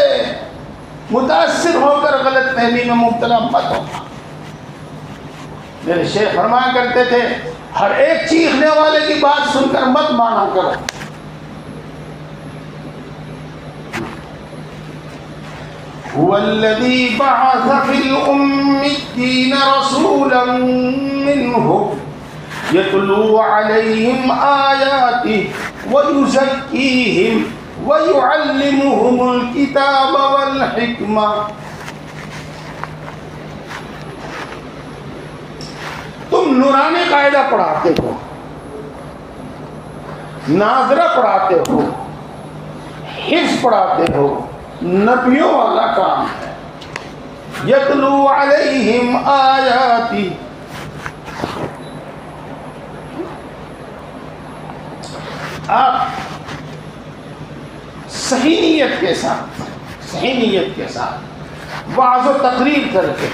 متاثر ہو کر غلط فہمی میں مبتلا مت ہونا۔ میرے شیخ فرمایا کرتے تھے، ہر ایک چیخنے والے کی بات سن کر مت مانا کرو۔ هو الذي بعث في الأميين رسولا منهم يتلو عليهم آياته ويزكيهم ويعلمهم الكتاب والحكمة۔ تم نورانی قاعدہ پڑھاتے ہو، ناظرہ پڑھاتے ہو، حفظ پڑھاتے ہو، نبیوں والا کام ہے۔ یتلو علیہم آیاتی، آپ صحیح نیت کے ساتھ وعظ و تقریر کر کے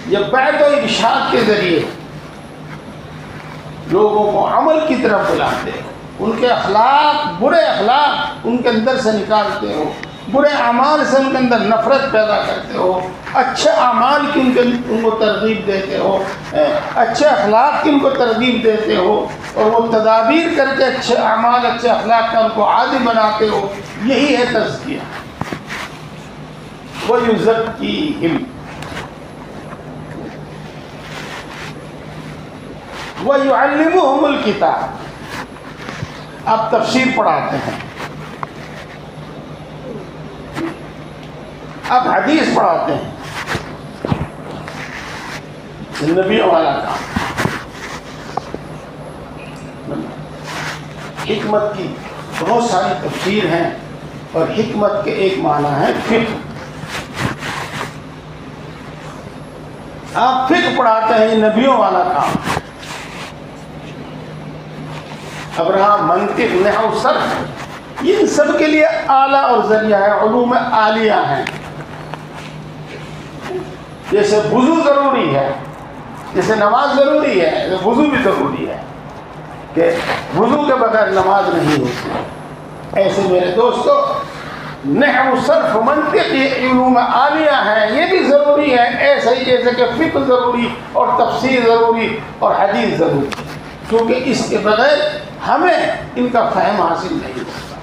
یا بیعت و ارشاد کے ذریعے لوگوں کو عمل کی طرف بلاتے ہو، ان کے اخلاق، برے اخلاق ان کے اندر سے نکالتے ہو، برے اعمال سے ان کے اندر نفرت پیدا کرتے ہو، اچھے اعمال کی ان کو ترغیب دیتے ہو، اچھے اخلاق کی ان کو ترغیب دیتے ہو، اور وہ تدابیر کر کے اچھے اعمال اچھے اخلاق کا ان کو عادی بناتے ہو، یہی ہے تزکیہ۔ وَيُزَكِّيهِمْ وَيُعَلِّمُهُمُ الْكِتَابَ۔ آپ تفسیر پڑھاتے ہیں، آپ حدیث پڑھاتے ہیں، نبیوں والا کام۔ حکمت کی بہت ساری تفسیر ہیں، اور حکمت کے ایک معنی ہے فقہ۔ آپ فقہ پڑھاتے ہیں، یہ نبیوں والا کام۔ اب رہا منطق، نحو، صرف، یہ ان سب کے لیے آلہ اور ذریعہ ہے، علوم عالیہ ہیں۔ جیسے وضو ضروری ہے، جیسے نماز ضروری ہے، وضو بھی ضروری ہے کہ وضو کے بغیر نماز نہیں ہوتی۔ ایسے میرے دوستو نحو، صرف، منطق یہ علوم عالیہ ہیں، یہ بھی ضروری ہے، ایسے ہی جیسے کہ فقہ ضروری اور تفسیر ضروری اور حدیث ضروری، کیونکہ اس کے بغیر ہمیں ان کا فہم حاصل نہیں ہوتا۔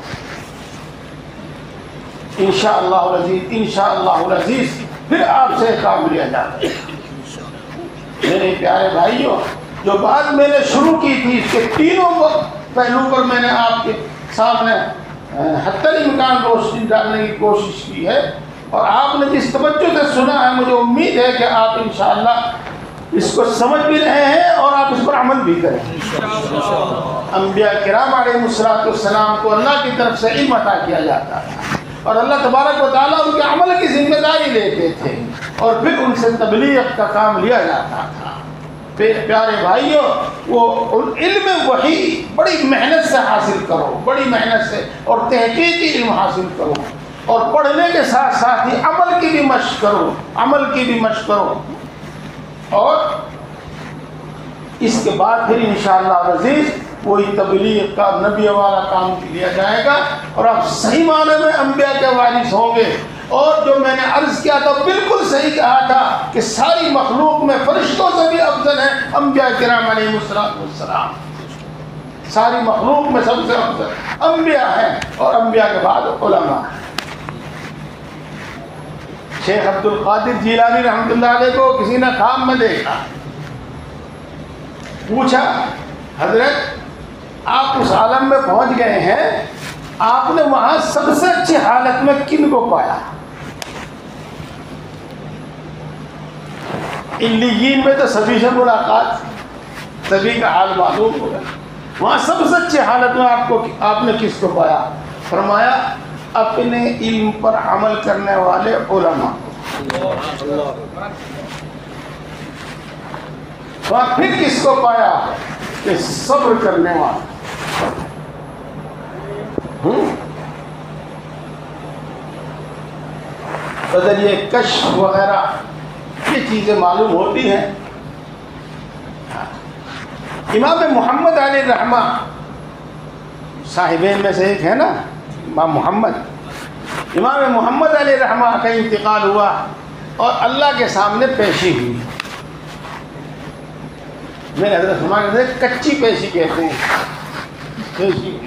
انشاءاللہ العزیز، انشاءاللہ العزیز پھر آپ سے کام لیا جاتا ہے۔ میرے پیارے بھائیوں، جو بات میں نے شروع کی تھی اس کے تینوں پہلو پر میں نے آپ کے سامنے حتی الامکان روشنی ڈالنے کی کوشش کی ہے، اور آپ نے جس توجہ سے سنا ہے مجھے امید ہے کہ آپ انشاءاللہ اس کو سمجھ بھی رہے ہیں اور آپ اس پر عمل بھی کریں۔ انبیاء کرام علیہ السلام کو اللہ کی طرف سے علم عطا کیا جاتا تھا، اور اللہ تبارک و تعالیٰ ان کے عمل کی ذمہ داری لیتے تھے، اور پھر ان سے تبلیغ کا کام لیا جاتا تھا۔ پیارے بھائیوں، وہ علم وحی بڑی محنت سے حاصل کرو، بڑی محنت سے اور تحقیقی علم حاصل کرو، اور پڑھنے کے ساتھ ساتھ ہی عمل کی بھی مشق کرو، عمل کی بھی مشق کرو، اور اس کے بعد پھر انشاءاللہ العزیز وہی تبلیغ کا نبی والا کام لیا جائے گا، اور آپ صحیح معنی میں انبیاء کے وارث ہوں گے۔ اور جو میں نے عرض کیا تھا بالکل صحیح کہا تھا کہ ساری مخلوق میں فرشتوں سے بھی افضل ہیں انبیاء کرام علیہ السلام۔ ساری مخلوق میں سب سے افضل انبیاء ہیں، اور انبیاء کے بعد علماء ہیں۔ شیخ عبد القادر جیلانی رحمۃ اللہ علیہ کو کسی نے خواب میں دیکھا، پوچھا حضرت آپ اس عالم میں پہنچ گئے ہیں، آپ نے وہاں سب سے اچھی حالت میں کن کو پایا؟ علیین میں تو سبھی سے ملاقات، سبھی کا حال معلوم ہوگا، وہاں سب سے اچھی حالت میں آپ نے کس کو پایا؟ فرمایا اپنے علم پر عمل کرنے والے علماء۔ وہاں پھر کس کو پایا؟ کہ صبر کرنے والے۔ ذریعے کشف وغیرہ یہ چیزیں معلوم ہوتی ہیں۔ امام محمد علیہ الرحمہ صاحبین میں سے ایک ہے نا امام محمد علیہ الرحمہ کا انتقال ہوا، اور اللہ کے سامنے پیشی ہوئی۔ میرے حضرت ہمارے کچی پیشی کہتے ہیں، پیشی۔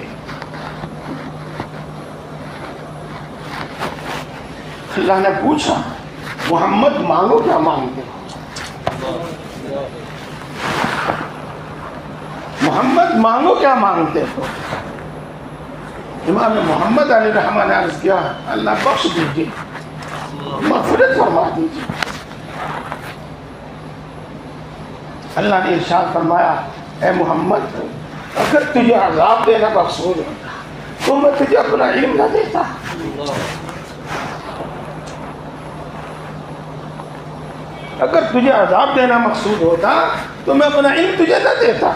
اللہ نے پوچھا محمد مانگو کیا مانگتے ہو؟ محمد مانگو کیا مانگتے ہو؟ امام محمد علیہ الرحمہ نے عرض کیا اللہ بخش دیجیے، مغفرت فرما دیجیے۔ اللہ نے ارشاد فرمایا اے محمد اگر تجھے عذاب دینا مقصود ہوتا تو میں تجھے اپنا علم نہ دیتا۔ اگر تجھے عذاب دینا مقصود ہوتا تو میں اپنا علم تجھے نہ دیتا۔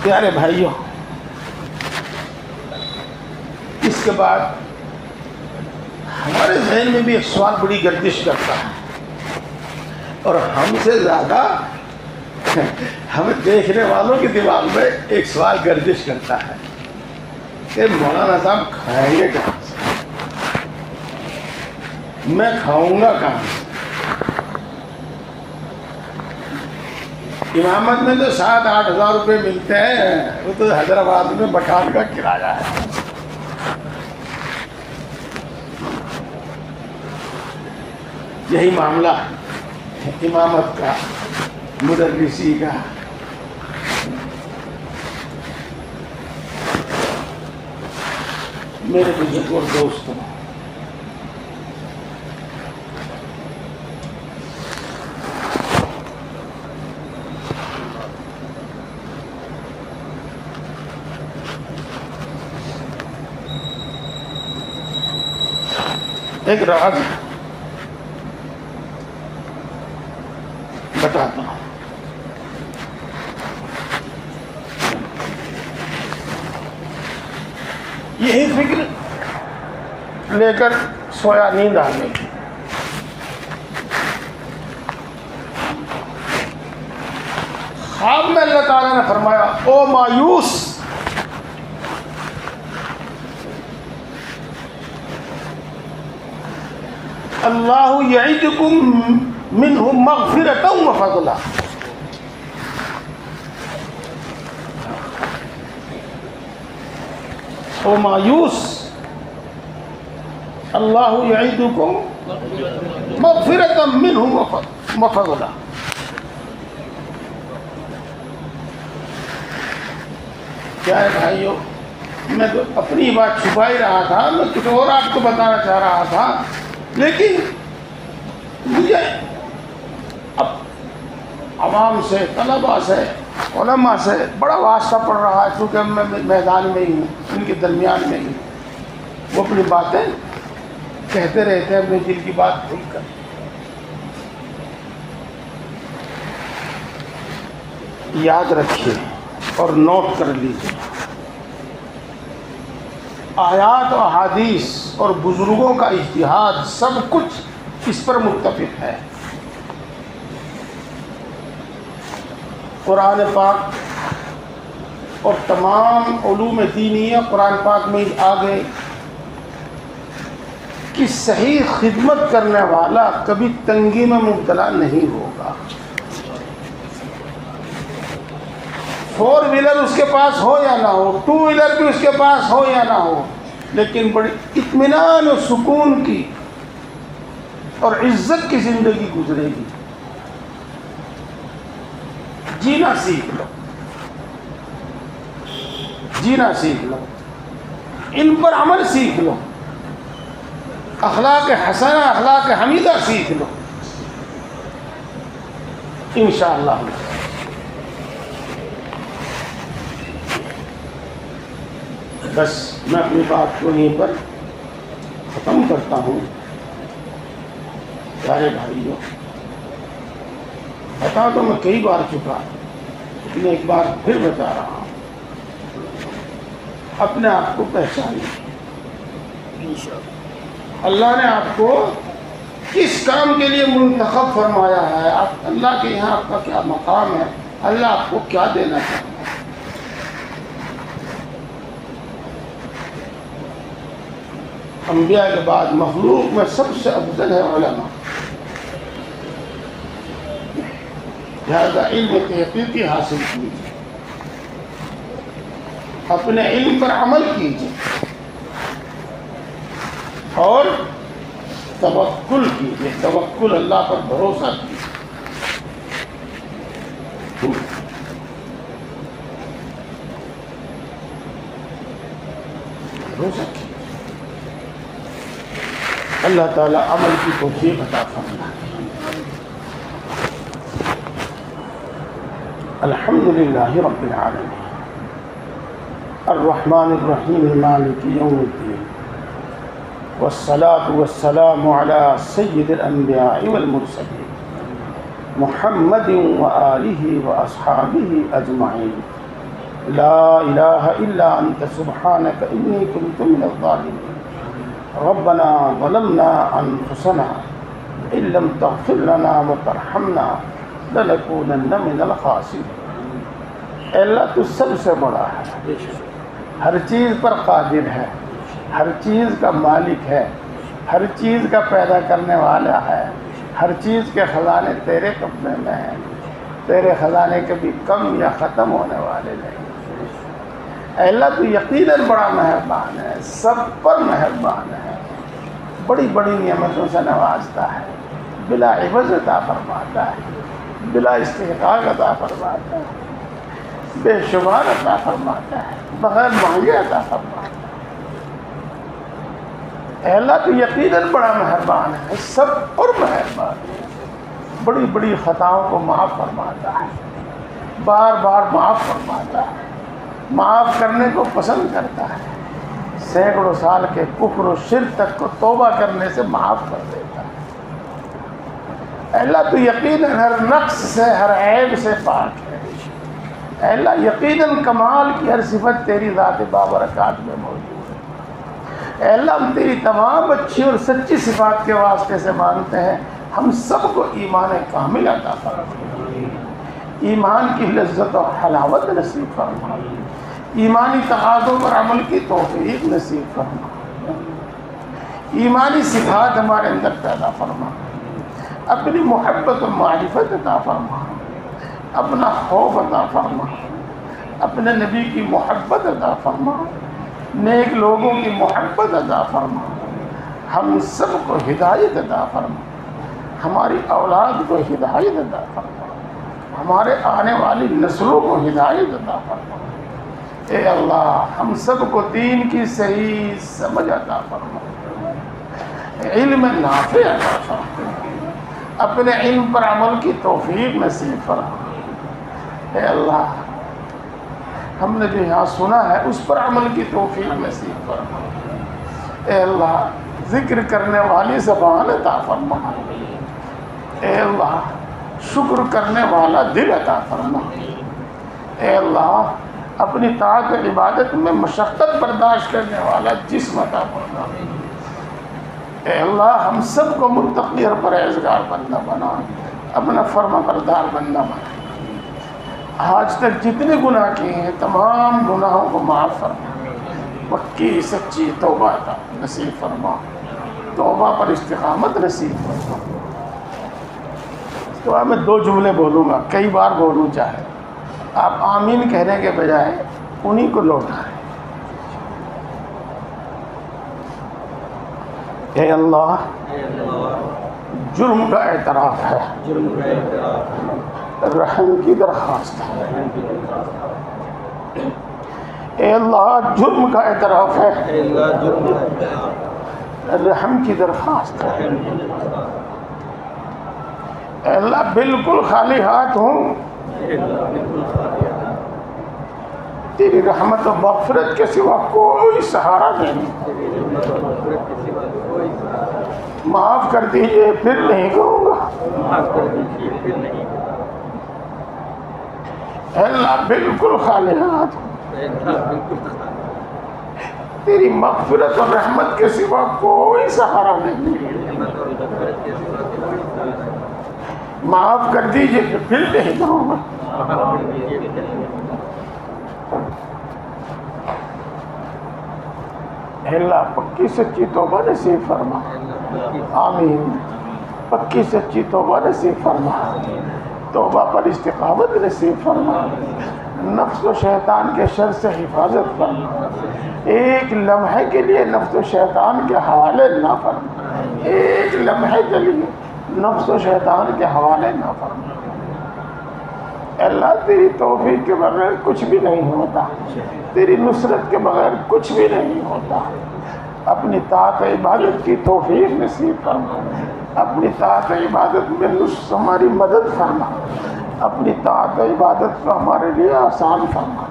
پیارے بھائیوں، اس کے بعد ہمارے ذہن میں بھی ایک سوال بڑی گردش کرتا ہے، اور ہم سے زیادہ ہمیں دیکھنے والوں کے دماغ میں ایک سوال گردش کرتا ہے کہ مولانا صاحب کھائیں گے کہاں سے؟ میں کھاؤں گا کہاں سے؟ امامت میں تو 7-8 ہزار روپے ملتے ہیں، وہ تو حیدرآباد میں بٹھان کا کرایہ ہے۔ یہی معاملہ ہے امامت کا، مدرسی کا۔ میرے بزرگ اور دوستوں، ایک راز بتاتا ہوں۔ یہی فکر لے کر سویا، نیند آ گئی۔ خواب میں اللہ تعالیٰ نے فرمایا، او مایوس، اللہ یعدکم منہ مغفرۃ و فضلا۔ او مایوس، اللہ یعدکم مغفرۃ منہ و فضلا۔ کیا ہے بھائیو، میں تو اپنی بات چھپا ہی رہا تھا، میں کچھ اور آپ کو بتانا چاہ رہا تھا، لیکن مجھے اب عوام سے، طلباء سے، علماء سے بڑا واسطہ پڑ رہا ہے، چونکہ میں میدان میں ہی ہوں، ان کے درمیان میں ہی۔ وہ اپنی باتیں کہتے رہتے ہیں، اپنے دل کی بات کھول کر۔ یاد رکھیے اور نوٹ کر لیجیے، آیات و احادیث اور بزرگوں کا اجتہاد سب کچھ اس پر متفق ہے۔ قرآن پاک اور تمام علوم دینیہ قرآن پاک میں آ گئے کہ صحیح خدمت کرنے والا کبھی تنگی میں مبتلا نہیں ہوگا۔ 4 ویلر اس کے پاس ہو یا نہ ہو، 2 ویلر بھی اس کے پاس ہو یا نہ ہو، لیکن بڑی اطمینان و سکون کی اور عزت کی زندگی گزرے گی۔ جینا سیکھ لو، جینا سیکھ لو، ان پر عمل سیکھ لو، اخلاق حسنہ، اخلاق حمیدہ سیکھ لو، انشاءاللہ۔ بس میں اپنی بات کو یہیں پر ختم کرتا ہوں۔ پیارے بھائیوں، بتا تو میں کئی بار چکا، لیکن ایک بار پھر بتا رہا ہوں، اپنے آپ کو پہچانیے۔ اللہ نے آپ کو کس کام کے لیے منتخب فرمایا ہے، اللہ کے یہاں آپ کا کیا مقام ہے، اللہ آپ کو کیا دینا چاہتا ہے۔ انبیاء کے بعد مخلوق میں سب سے افضل ہے علماء، لہذا علم تحقیقی حاصل کیجیے، اپنے علم پر عمل کیجیے اور توکل کیجیے، توکل، اللہ پر بھروسہ کیجیے۔ بھروسہ کیجیے، اللہ تعالیٰ عمل کی توفیق عطا فرمائے۔ الحمد للہ رب العالمین، الرحمن الرحیم، مالک یوم الدین، والصلاة والسلام على سید الانبیاء والمرسلین، محمد وآلہ واصحابہ اجمعین۔ لا الہ الا انت سبحانک انی کنت من الظالمین۔ ربنا ظلمنا انفسنا ان لم تغفر لنا وترحمنا لنکونن من الخاسرین۔ اے اللہ تو سب سے بڑا ہے، ہر چیز پر قادر ہے، ہر چیز کا مالک ہے، ہر چیز کا پیدا کرنے والا ہے، ہر چیز کے خزانے تیرے قبضے میں ہیں، تیرے خزانے کبھی کم یا ختم ہونے والے نہیں۔ اے اللہ تو یقیناً بڑا مہربان ہے، سب پر مہربان ہے، بڑی بڑی نعمتوں سے نوازتا ہے، بلا عوض عطا فرماتا ہے، بلا استحقاق عطا فرماتا ہے، بے شمار عطا فرماتا ہے، بغیر مانگے عطا فرماتا ہے۔ اے اللہ تو یقیناً بڑا مہربان ہے، سب پر مہربان ہے، بڑی بڑی خطاؤں کو معاف فرماتا ہے، بار بار معاف فرماتا ہے، معاف کرنے کو پسند کرتا ہے، سینکڑوں سال کے کفر و شرک تک کو توبہ کرنے سے معاف کر دیتا ہے۔ اے اللہ تو یقیناً ہر نقص سے، ہر عیب سے پاک ہے۔ اے اللہ یقیناً کمال کی ہر صفت تیری ذات بابرکات میں موجود ہے۔ اے اللہ ہم تیری تمام اچھی اور سچی صفات کے واسطے سے مانتے ہیں، ہم سب کو ایمان کامل عطا فرما، ایمان کی لذت و حلاوت نصیب فرما، ایمانی تقاضوں پر عمل کی توفیق نصیب فرما، ایمانی صفات ہمارے اندر پیدا فرما، اپنی محبت و معرفت عطا فرما، اپنا خوف عطا فرما، اپنے نبی کی محبت عطا فرما، نیک لوگوں کی محبت عطا فرما، ہم سب کو ہدایت عطا فرما، ہماری اولاد کو ہدایت عطا فرما، ہمارے آنے والی نسلوں کو ہدایت عطا فرما۔ اے اللہ ہم سب کو دین کی صحیح سمجھ عطا فرما، علم نافع عطا فرما، اپنے علم پر عمل کی توفیق نصیب فرما۔ اے اللہ ہم نے جو یہاں سنا ہے اس پر عمل کی توفیق نصیب فرما۔ اے اللہ ذکر کرنے والی زبان عطا فرما، اے اللہ شکر کرنے والا دل عطا فرما، اے اللہ اپنی طاعت و عبادت میں مشقت برداشت کرنے والا جسم عطا فرما۔ اے اللہ ہم سب کو متقی اور پرہیزگار بندہ بنا، اپنا فرما بردار بندہ بنا۔ آج تک جتنے گناہ کیے ہیں تمام گناہوں کو معاف فرما، پکی سچی توبہ عطا نصیب فرما، توبہ پر استقامت نصیب فرما۔ تو میں 2 جملے بولوں گا، کئی بار بولوں چاہے، آپ آمین کہنے کے بجائے انہی کو لوٹائیں۔ اے اللہ جرم کا اعتراف ہے، رحم کی درخواست ہے۔ اے اللہ جرم کا اعتراف ہے، رحم کی درخواست ہے۔ اے اللہ بالکل خالی ہاتھ ہوں، تیری رحمت و مغفرت کے سوا کوئی سہارا نہیں، معاف کر دیجئے پھر نہیں کہوں گا۔ اے اللہ بالکل خالی ہاتھ ہوں، تیری مغفرت اور رحمت کے سوا کوئی سہارا نہیں، معاف کر دیجئے پھر نہیں کہوں گا۔ اے اللہ پکی سچی توبہ نصیب فرما، آمین۔ پکی سچی توبہ نصیب فرما، توبہ پر استقامت نصیب فرما، نفس و شیطان کے شر سے حفاظت فرما، ایک لمحے کے لیے نفس و شیطان کے حوالے نہ فرما، ایک لمحے کے لیے نفس و شیطان کے حوالے نہ فرما۔ اے اللہ تیری توفیق کے بغیر کچھ بھی نہیں ہوتا، تیری نصرت کے بغیر کچھ بھی نہیں ہوتا۔ اپنی طاعت عبادت کی توفیق نصیب فرما، اپنی طاعت عبادت میں ہماری مدد فرما، اپنی طاعت عبادت کو ہمارے لیے آسان فرما۔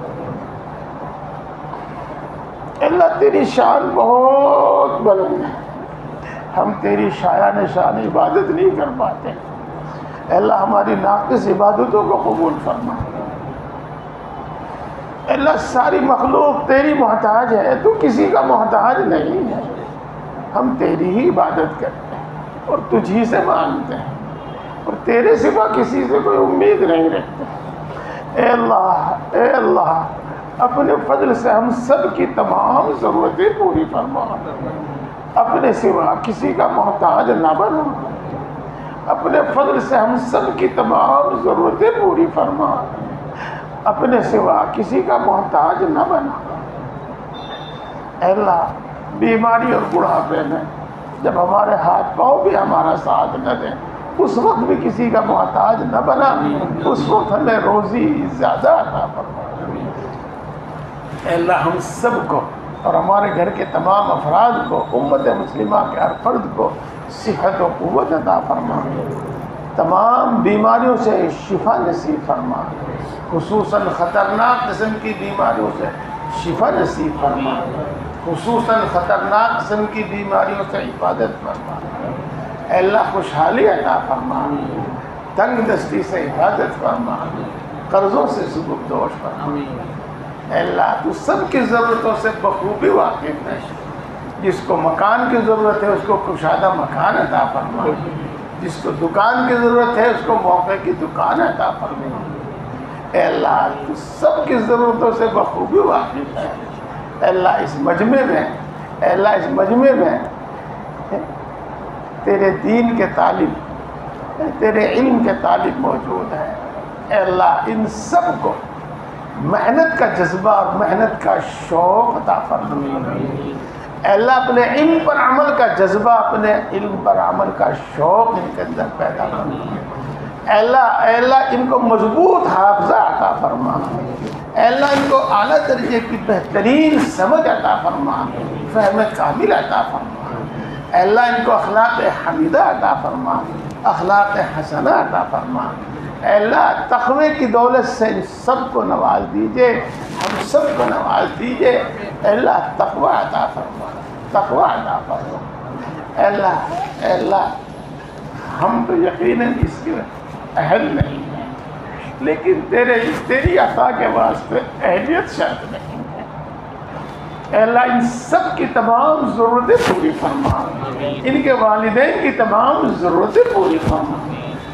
اے اللہ تیری شان بہت بلند ہے، ہم تیری شایان شان عبادت نہیں کر پاتے۔ اے اللہ ہماری ناقص عبادتوں کو قبول فرما۔ اے اللہ ساری مخلوق تیری محتاج ہے، تو کسی کا محتاج نہیں ہے، ہم تیری ہی عبادت کرتے ہیں اور تجھ ہی سے مانگتے ہیں اور تیرے سوا کسی سے کوئی امید نہیں رکھتے۔ اے اللہ اپنے فضل سے ہم سب کی تمام ضرورتیں پوری فرما، اپنے سوا کسی کا محتاج نہ بنا، اپنے فضل سے ہم سب کی تمام ضرورتیں پوری فرما، اپنے سوا کسی کا محتاج نہ بنا۔ اے اللہ بیماری اور بڑھاپے میں جب ہمارے ہاتھ پاؤں بھی ہمارا ساتھ نہ دیں، اس وقت بھی کسی کا محتاج نہ بنا، اس وقت ہمیں روزی زیادہ عطا فرما۔ اے اللہ ہم سب کو اور ہمارے گھر کے تمام افراد کو، امت مسلمہ کے ہر فرد کو صحت و قوت عطا فرما، تمام بیماریوں سے شفا نصیب فرما، خصوصاً خطرناک قسم کی بیماریوں سے شفا نصیب فرما، خصوصاً خطرناک قسم کی بیماریوں سے حفاظت فرما۔ اے اللہ خوشحالی عطا فرما، تنگ دستی سے حفاظت فرما، قرضوں سے سبکدوش فرما۔ اے اللہ تو سب کی ضرورتوں سے بخوبی واقف ہے، جس کو مکان کی ضرورت ہے اس کو کشادہ مکان عطا فرما، جس کو دکان کی ضرورت ہے اس کو موقع کی دکان عطا فرما۔ اے اللہ تو سب کی ضرورتوں سے بخوبی واقف ہے۔ اے اللہ اس مجمع میں، اے اللہ اس مجمع میں تیرے دین کے طالب، تیرے علم کے طالب موجود ہیں۔ اے اللہ ان سب کو محنت کا جذبہ اور محنت کا شوق عطا فرما۔ اے اللہ اپنے علم پر عمل کا جذبہ، اپنے علم پر عمل کا شوق ان کے اندر پیدا فرما۔ اے اللہ ان کو مضبوط حافظہ عطا فرما۔ اے اللہ ان کو اعلیٰ درجے کی بہترین سمجھ عطا فرما، فہم کامل عطا فرما۔ اے اللہ ان کو اخلاق حمیدہ عطا فرما، اخلاق حسنہ عطا فرما۔ اے اللہ تقوی کی دولت سے ان سب کو نواز دیجئے، ہم سب کو نواز دیجئے۔ اے اللہ تقوی عطا فرما، تقوی عطا فرما۔ اے اللہ ہم تو یقیناً اس کے اہل نہیں ہیں، لیکن تیری عطا کے واسطے اہلیت شرط نہیں ہے۔ اے اللہ ان سب کی تمام ضرورتیں پوری فرما، ان کے والدین کی تمام ضرورتیں پوری فرما۔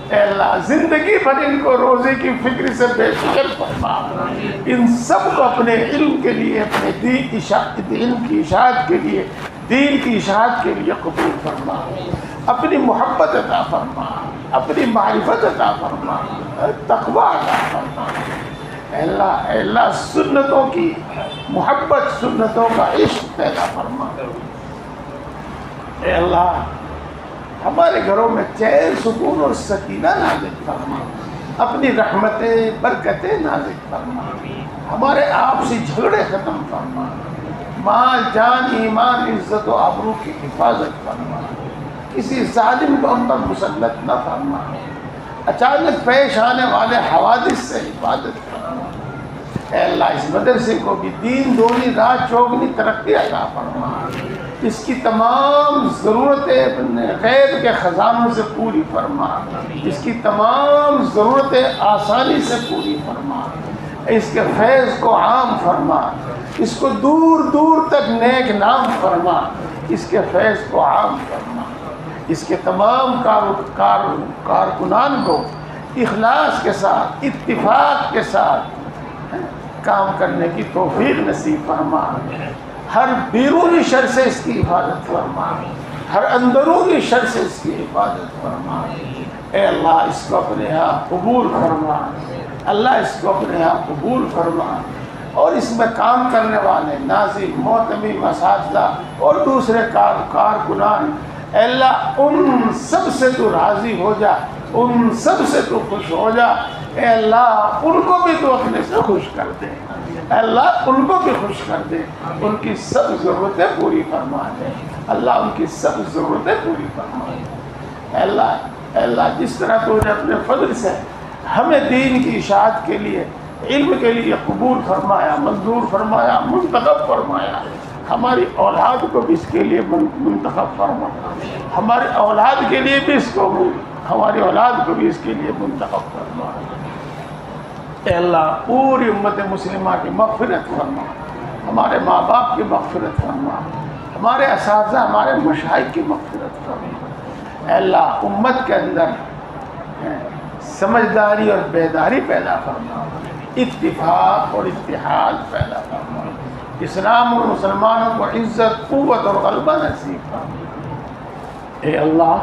اے اللہ زندگی بھر ان کو روزے کی فکر سے بے فکر فرما، ان سب کو اپنے علم کے لیے، اپنے علم کی اشاعت کے لیے، دین کی اشاعت کے لیے قبول فرما، اپنی محبت عطا فرما، اپنی معرفت عطا فرما، تقوی عطا فرما۔ اے اللہ سنتوں کی محبت، سنتوں کا عشق پیدا فرما۔ اے اللہ ہمارے گھروں میں چین، سکون اور سکینہ نازل فرما، اپنی رحمتیں، برکتیں نازل فرما، ہمارے آپسی جھگڑے ختم فرما، مال، جان، ایمان، عزت و آبرو کی حفاظت فرما، کسی ظالم کو ہم پر مسلط نہ فرما، اچانک پیش آنے والے حوادث سے حفاظت فرما۔ اے اللہ اس مدرسے کو بھی دین دونی رات چوگنی ترقی عطا فرما، اس کی تمام ضرورتیں اپنے غیب کے خزانوں سے پوری فرما، اس کی تمام ضرورتیں آسانی سے پوری فرما، اس کے فیض کو عام فرما، اس کو دور دور تک نیک نام فرما، اس کے فیض کو عام فرما، اس کے تمام کارکنان کو اخلاص کے ساتھ، اتفاق کے ساتھ کام کرنے کی توفیق نصیب فرما، ہر بیرونی شر سے اس کی حفاظت فرما، ہر اندرونی شر سے اس کی حفاظت فرما۔ اے اللہ اس کو اپنے ہاں قبول فرما، اللہ اس کو اپنے ہاں قبول فرما، اور اس میں کام کرنے والے ناظم، محتمم، اساتذہ اور دوسرے کارکنان، اے اللہ ان سب سے تو راضی ہو جا، ان سب سے تو خوش ہو جا۔ اے اللہ ان کو بھی تو اپنے سے خوش کر دے، اے اللہ ان کو بھی خوش کر دے، ان کی سب ضرورتیں پوری فرما دے، اللہ ان کی سب ضرورتیں پوری فرما دے۔ اے اللہ جس طرح تو نے اپنے فضل سے ہمیں دین کی اشاعت کے لیے، علم کے لیے قبول فرمایا، منظور فرمایا، منتخب فرمایا، ہماری اولاد کو بھی اس کے لیے منتخب فرما، ہماری اولاد کے لیے بھی اس کو، ہماری اولاد کو بھی اس کے لیے منتخب فرما۔ اے اللہ پوری امت مسلمہ کی مغفرت فرما، ہمارے ماں باپ کی مغفرت فرما، ہمارے اساتذہ، ہمارے مشائخ کی مغفرت فرما۔ اے اللہ امت کے اندر سمجھداری اور بیداری پیدا فرما، اتفاق اور اتحاد پیدا فرما، اسلام اور مسلمانوں کو عزت، قوت اور غلبہ نصیب فرما۔ اے اللہ،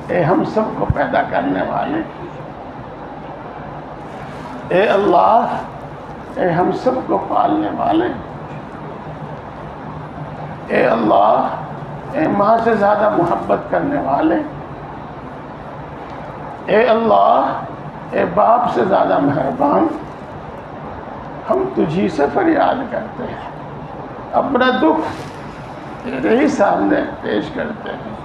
اے ہم سب کو پیدا کرنے والے، اے اللہ، اے ہم سب کو پالنے والے، اے اللہ، اے ماں سے زیادہ محبت کرنے والے، اے اللہ، اے باپ سے زیادہ مہربان، ہم تجھی سے فریاد کرتے ہیں، اپنا دکھ تیرے ہی سامنے پیش کرتے ہیں،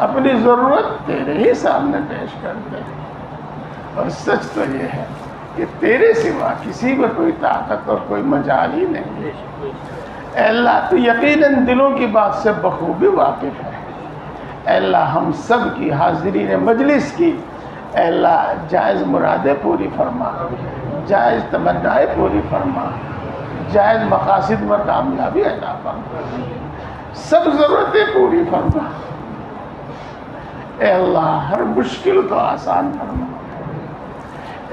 اپنی ضرورت تیرے ہی سامنے پیش کرتے ہیں، اور سچ تو یہ ہے کہ تیرے سوا کسی میں کوئی طاقت اور کوئی مجال ہی نہیں ہے۔ اے اللہ، تو یقیناً دلوں کی بات سے بخوبی واقف ہے۔ اے اللہ، ہم سب کی حاضرین مجلس کی اے اللہ جائز مرادیں پوری فرما، جائز تمنائیں پوری فرما، جائز مقاصد میں کامیابی عطا فرما، سب ضرورتیں پوری فرما۔ اے اللہ، ہر مشکل کو آسان فرما،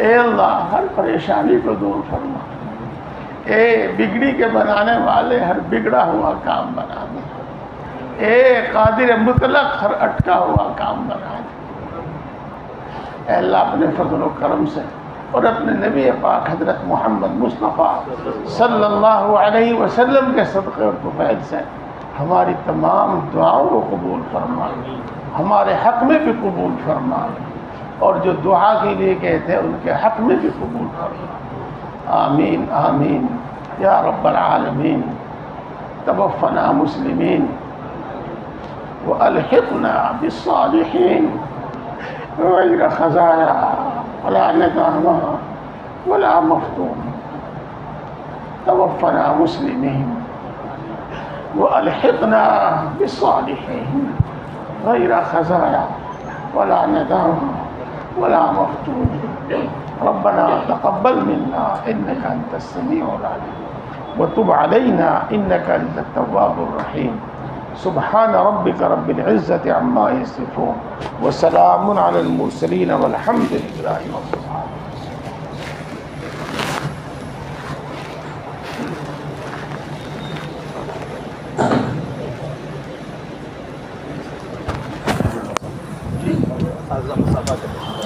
اے اللہ، ہر پریشانی کو دور فرما، اے بگڑی کے بنانے والے ہر بگڑا ہوا کام بنا دے، اے قادر مطلق ہر اٹکا ہوا کام بنا دے۔ اے اللہ، اپنے فضل و کرم سے اور اپنے نبی پاک حضرت محمد مصطفیٰ صلی اللہ علیہ وسلم کے صدقے اور فضل سے ہماری تمام دعاؤں کو قبول فرما، ہمارے حق میں بھی قبول فرما، اور جو دعا کے لیے کہتے ہیں ان کے حق میں بھی قبول فرما۔ آمین آمین یا رب العالمین۔ توفنا مسلمین والحقنا بالصالحین غیر خزایا ولا ندامہ ولا مفتون۔ توفنا مسلمین والحقنا بالصالحین غیر خزایا ولا ندامہ ولا مفتون۔ ربنا تقبل منا انك انت السميع العليم وتب علينا انك انت التواب الرحيم۔ سبحان ربك رب العزة عما يصفون وسلام على المرسلين والحمد لله رب العالمين۔ اعظم صفات